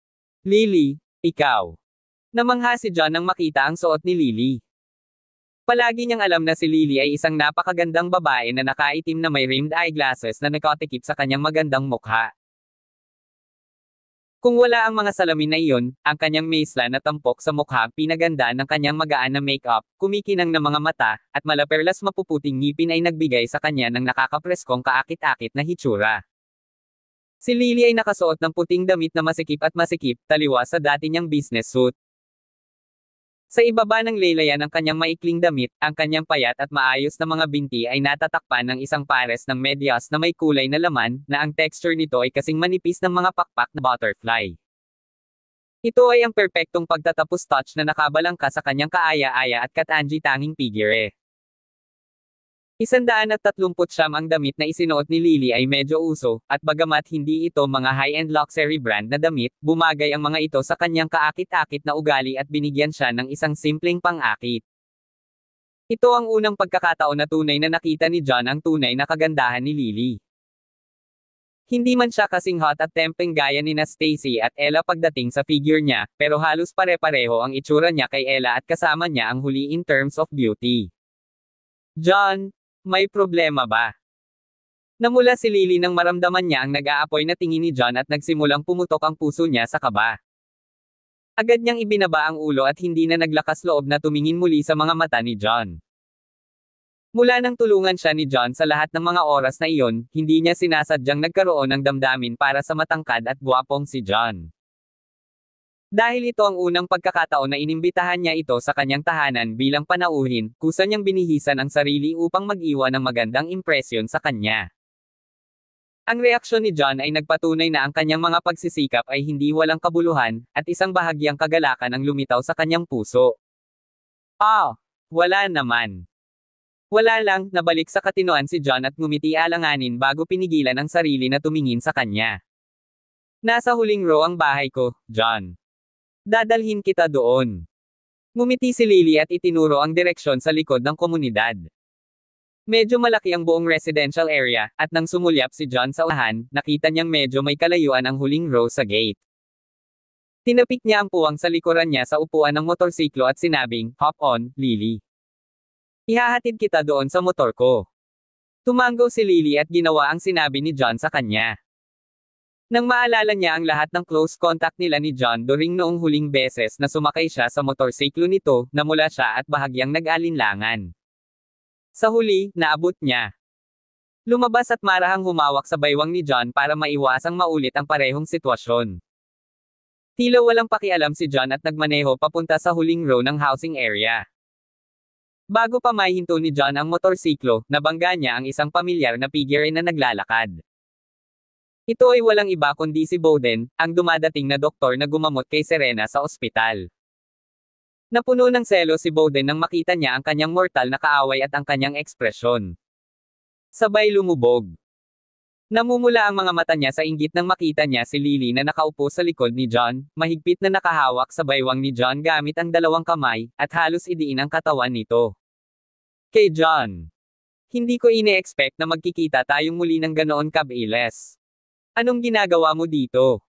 Lily, ikaw. Namangha si John nang makita ang suot ni Lily. Palagi niyang alam na si Lily ay isang napakagandang babae na nakaitim na may rimmed eyeglasses na nakatikip sa kanyang magandang mukha. Kung wala ang mga salamin na iyon, ang kanyang maisla na tampok sa mukha, pinaganda ng kanyang magaan na make-up, kumikinang na mga mata, at malaperlas mapuputing ngipin ay nagbigay sa kanya ng nakakapreskong kaakit-akit na hitsura. Si Lily ay nakasuot ng puting damit na masikip at masikip, taliwas sa dati niyang business suit. Sa ibaba ng laylayan ng kanyang maikling damit, ang kanyang payat at maayos na mga binti ay natatakpan ng isang pares ng medyas na may kulay na laman, na ang texture nito ay kasing manipis ng mga pakpak na butterfly. Ito ay ang perpektong pagtatapos touch na nakabalangka sa kanyang kaaya-aya at katangi-tanging figure. 139 ang damit na isinuot ni Lily ay medyo uso, at bagamat hindi ito mga high-end luxury brand na damit, bumagay ang mga ito sa kanyang kaakit-akit na ugali at binigyan siya ng isang simpleng pang-akit. Ito ang unang pagkakataon na tunay na nakita ni John ang tunay na kagandahan ni Lily. Hindi man siya kasing hot at tempting gaya ni na Stacy at Ella pagdating sa figure niya, pero halos pare-pareho ang itsura niya kay Ella at kasama niya ang huli in terms of beauty. John, may problema ba? Namula si Lily nang maramdaman niya ang nag-aapoy na tingin ni John at nagsimulang pumutok ang puso niya sa kaba. Agad niyang ibinaba ang ulo at hindi na naglakas loob na tumingin muli sa mga mata ni John. Mula nang tulungan siya ni John sa lahat ng mga oras na iyon, hindi niya sinasadyang nagkaroon ng damdamin para sa matangkad at gwapong si John. Dahil ito ang unang pagkakataon na inimbitahan niya ito sa kanyang tahanan bilang panauhin, kusa niyang binihisan ang sarili upang mag-iwan ng magandang impresyon sa kanya. Ang reaksyon ni John ay nagpatunay na ang kanyang mga pagsisikap ay hindi walang kabuluhan, at isang bahagyang kagalakan ang lumitaw sa kanyang puso. Wala naman. Wala lang, nabalik sa katinoan si John at ngumiti alanganin bago pinigilan ang sarili na tumingin sa kanya. Nasa huling row ang bahay ko, John. Dadalhin kita doon. Ngumiti si Lily at itinuro ang direksyon sa likod ng komunidad. Medyo malaki ang buong residential area, at nang sumulyap si John sa unahan, nakita niyang medyo may kalayuan ang huling row sa gate. Tinapik niya ang puwang sa likuran niya sa upuan ng motorsiklo at sinabing, "Hop on, Lily. Ihahatid kita doon sa motor ko." Tumango si Lily at ginawa ang sinabi ni John sa kanya. Nang maalala niya ang lahat ng close contact nila ni John during noong huling beses na sumakay siya sa motorsiklo nito, namula siya at bahagyang nag-alinlangan. Sa huli, naabot niya. Lumabas at marahang humawak sa baywang ni John para maiwasang maulit ang parehong sitwasyon. Tila walang pakialam si John at nagmaneho papunta sa huling row ng housing area. Bago pa mahinto ni John ang motorsiklo, nabangga niya ang isang pamilyar na figure na naglalakad. Ito ay walang iba kundi si Bowden, ang dumadating na doktor na gumamot kay Serena sa ospital. Napuno ng selo si Bowden nang makita niya ang kanyang mortal na kaaway at ang kanyang ekspresyon. Sabay lumubog. Namumula ang mga mata niya sa inggit nang makita niya si Lily na nakaupo sa likod ni John, mahigpit na nakahawak sa baywang ni John gamit ang dalawang kamay, at halos idiin ang katawan nito. Kay John. Hindi ko ine-expect na magkikita tayong muli ng ganoon kabilis. Anong ginagawa mo dito?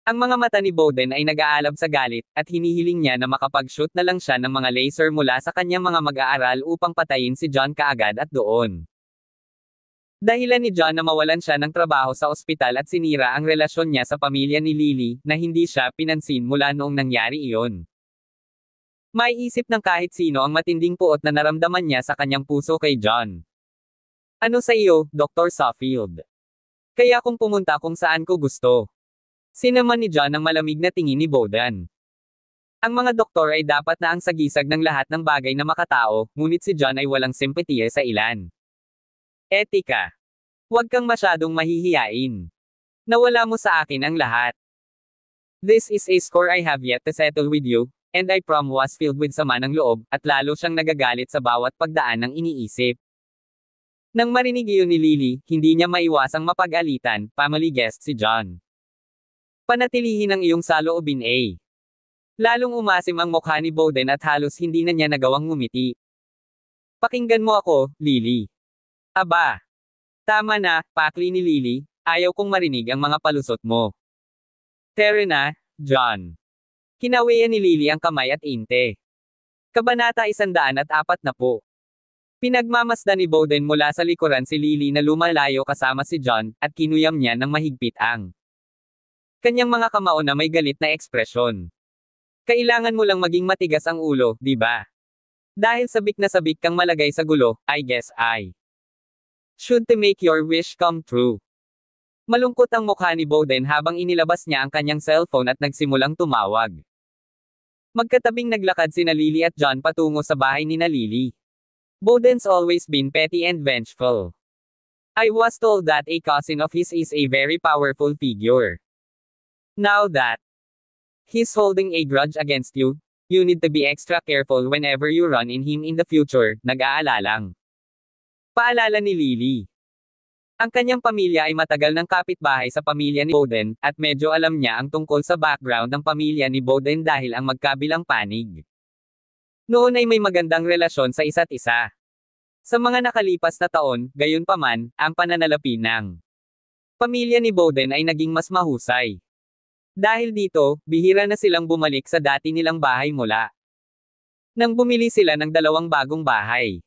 Ang mga mata ni Bowden ay nag-aalab sa galit, at hinihiling niya na makapag-shoot na lang siya ng mga laser mula sa kanyang mga mag-aaral upang patayin si John kaagad at doon. Dahilan ni John na mawalan siya ng trabaho sa ospital at sinira ang relasyon niya sa pamilya ni Lily, na hindi siya pinansin mula noong nangyari iyon. May isip ng kahit sino ang matinding puot na naramdaman niya sa kanyang puso kay John. Ano sa iyo, Dr. Suffield? Kaya kung pumunta kung saan ko gusto. Sinaman ni John ang malamig na tingin ni Bowden. Ang mga doktor ay dapat na ang sagisag ng lahat ng bagay na makatao, ngunit si John ay walang simpatiya sa ilan. Etika. Huwag kang masyadong mahihiyain. Nawala mo sa akin ang lahat. This is a score I have yet to settle with you, and I was filled with sama ng loob, at lalo siyang nagagalit sa bawat pagdaan ng iniisip. Nang marinig iyon ni Lily, hindi niya maiwasang mapag-alitan, family guest si John. Panatilihin ang iyong saloobin A. Lalong umasim ang mukha ni Bowden at halos hindi na niya nagawang ngumiti. Pakinggan mo ako, Lily. Aba. Tama na, pakli ni Lily, ayaw kong marinig ang mga palusot mo. Tere na, John. Kinawian ni Lily ang kamay at inte. Kabanata 140. Pinagmamasdan ni Bowden mula sa likuran si Lily na lumalayo kasama si John, at kinuyam niya ng mahigpit ang kanyang mga kamao na may galit na ekspresyon. Kailangan mo lang maging matigas ang ulo, di ba? Dahil sabik na sabik kang malagay sa gulo, I guess I should to make your wish come true. Malungkot ang mukha ni Bowden habang inilabas niya ang kanyang cellphone at nagsimulang tumawag. Magkatabing naglakad sina Lily at John patungo sa bahay ni na Lily. Bowden's always been petty and vengeful. I was told that a cousin of his is a very powerful figure. Now that he's holding a grudge against you, you need to be extra careful whenever you run in him in the future, nag-aalalang. Paalala ni Lily. Ang kanyang pamilya ay matagal ng kapitbahay sa pamilya ni Bowden, at medyo alam niya ang tungkol sa background ng pamilya ni Bowden dahil ang magkabilang panig. Noon ay may magandang relasyon sa isa't isa. Sa mga nakalipas na taon, gayunpaman, ang pananalapi ng pamilya ni Bowden ay naging mas mahusay. Dahil dito, bihira na silang bumalik sa dati nilang bahay mula nang bumili sila ng 2 bagong bahay.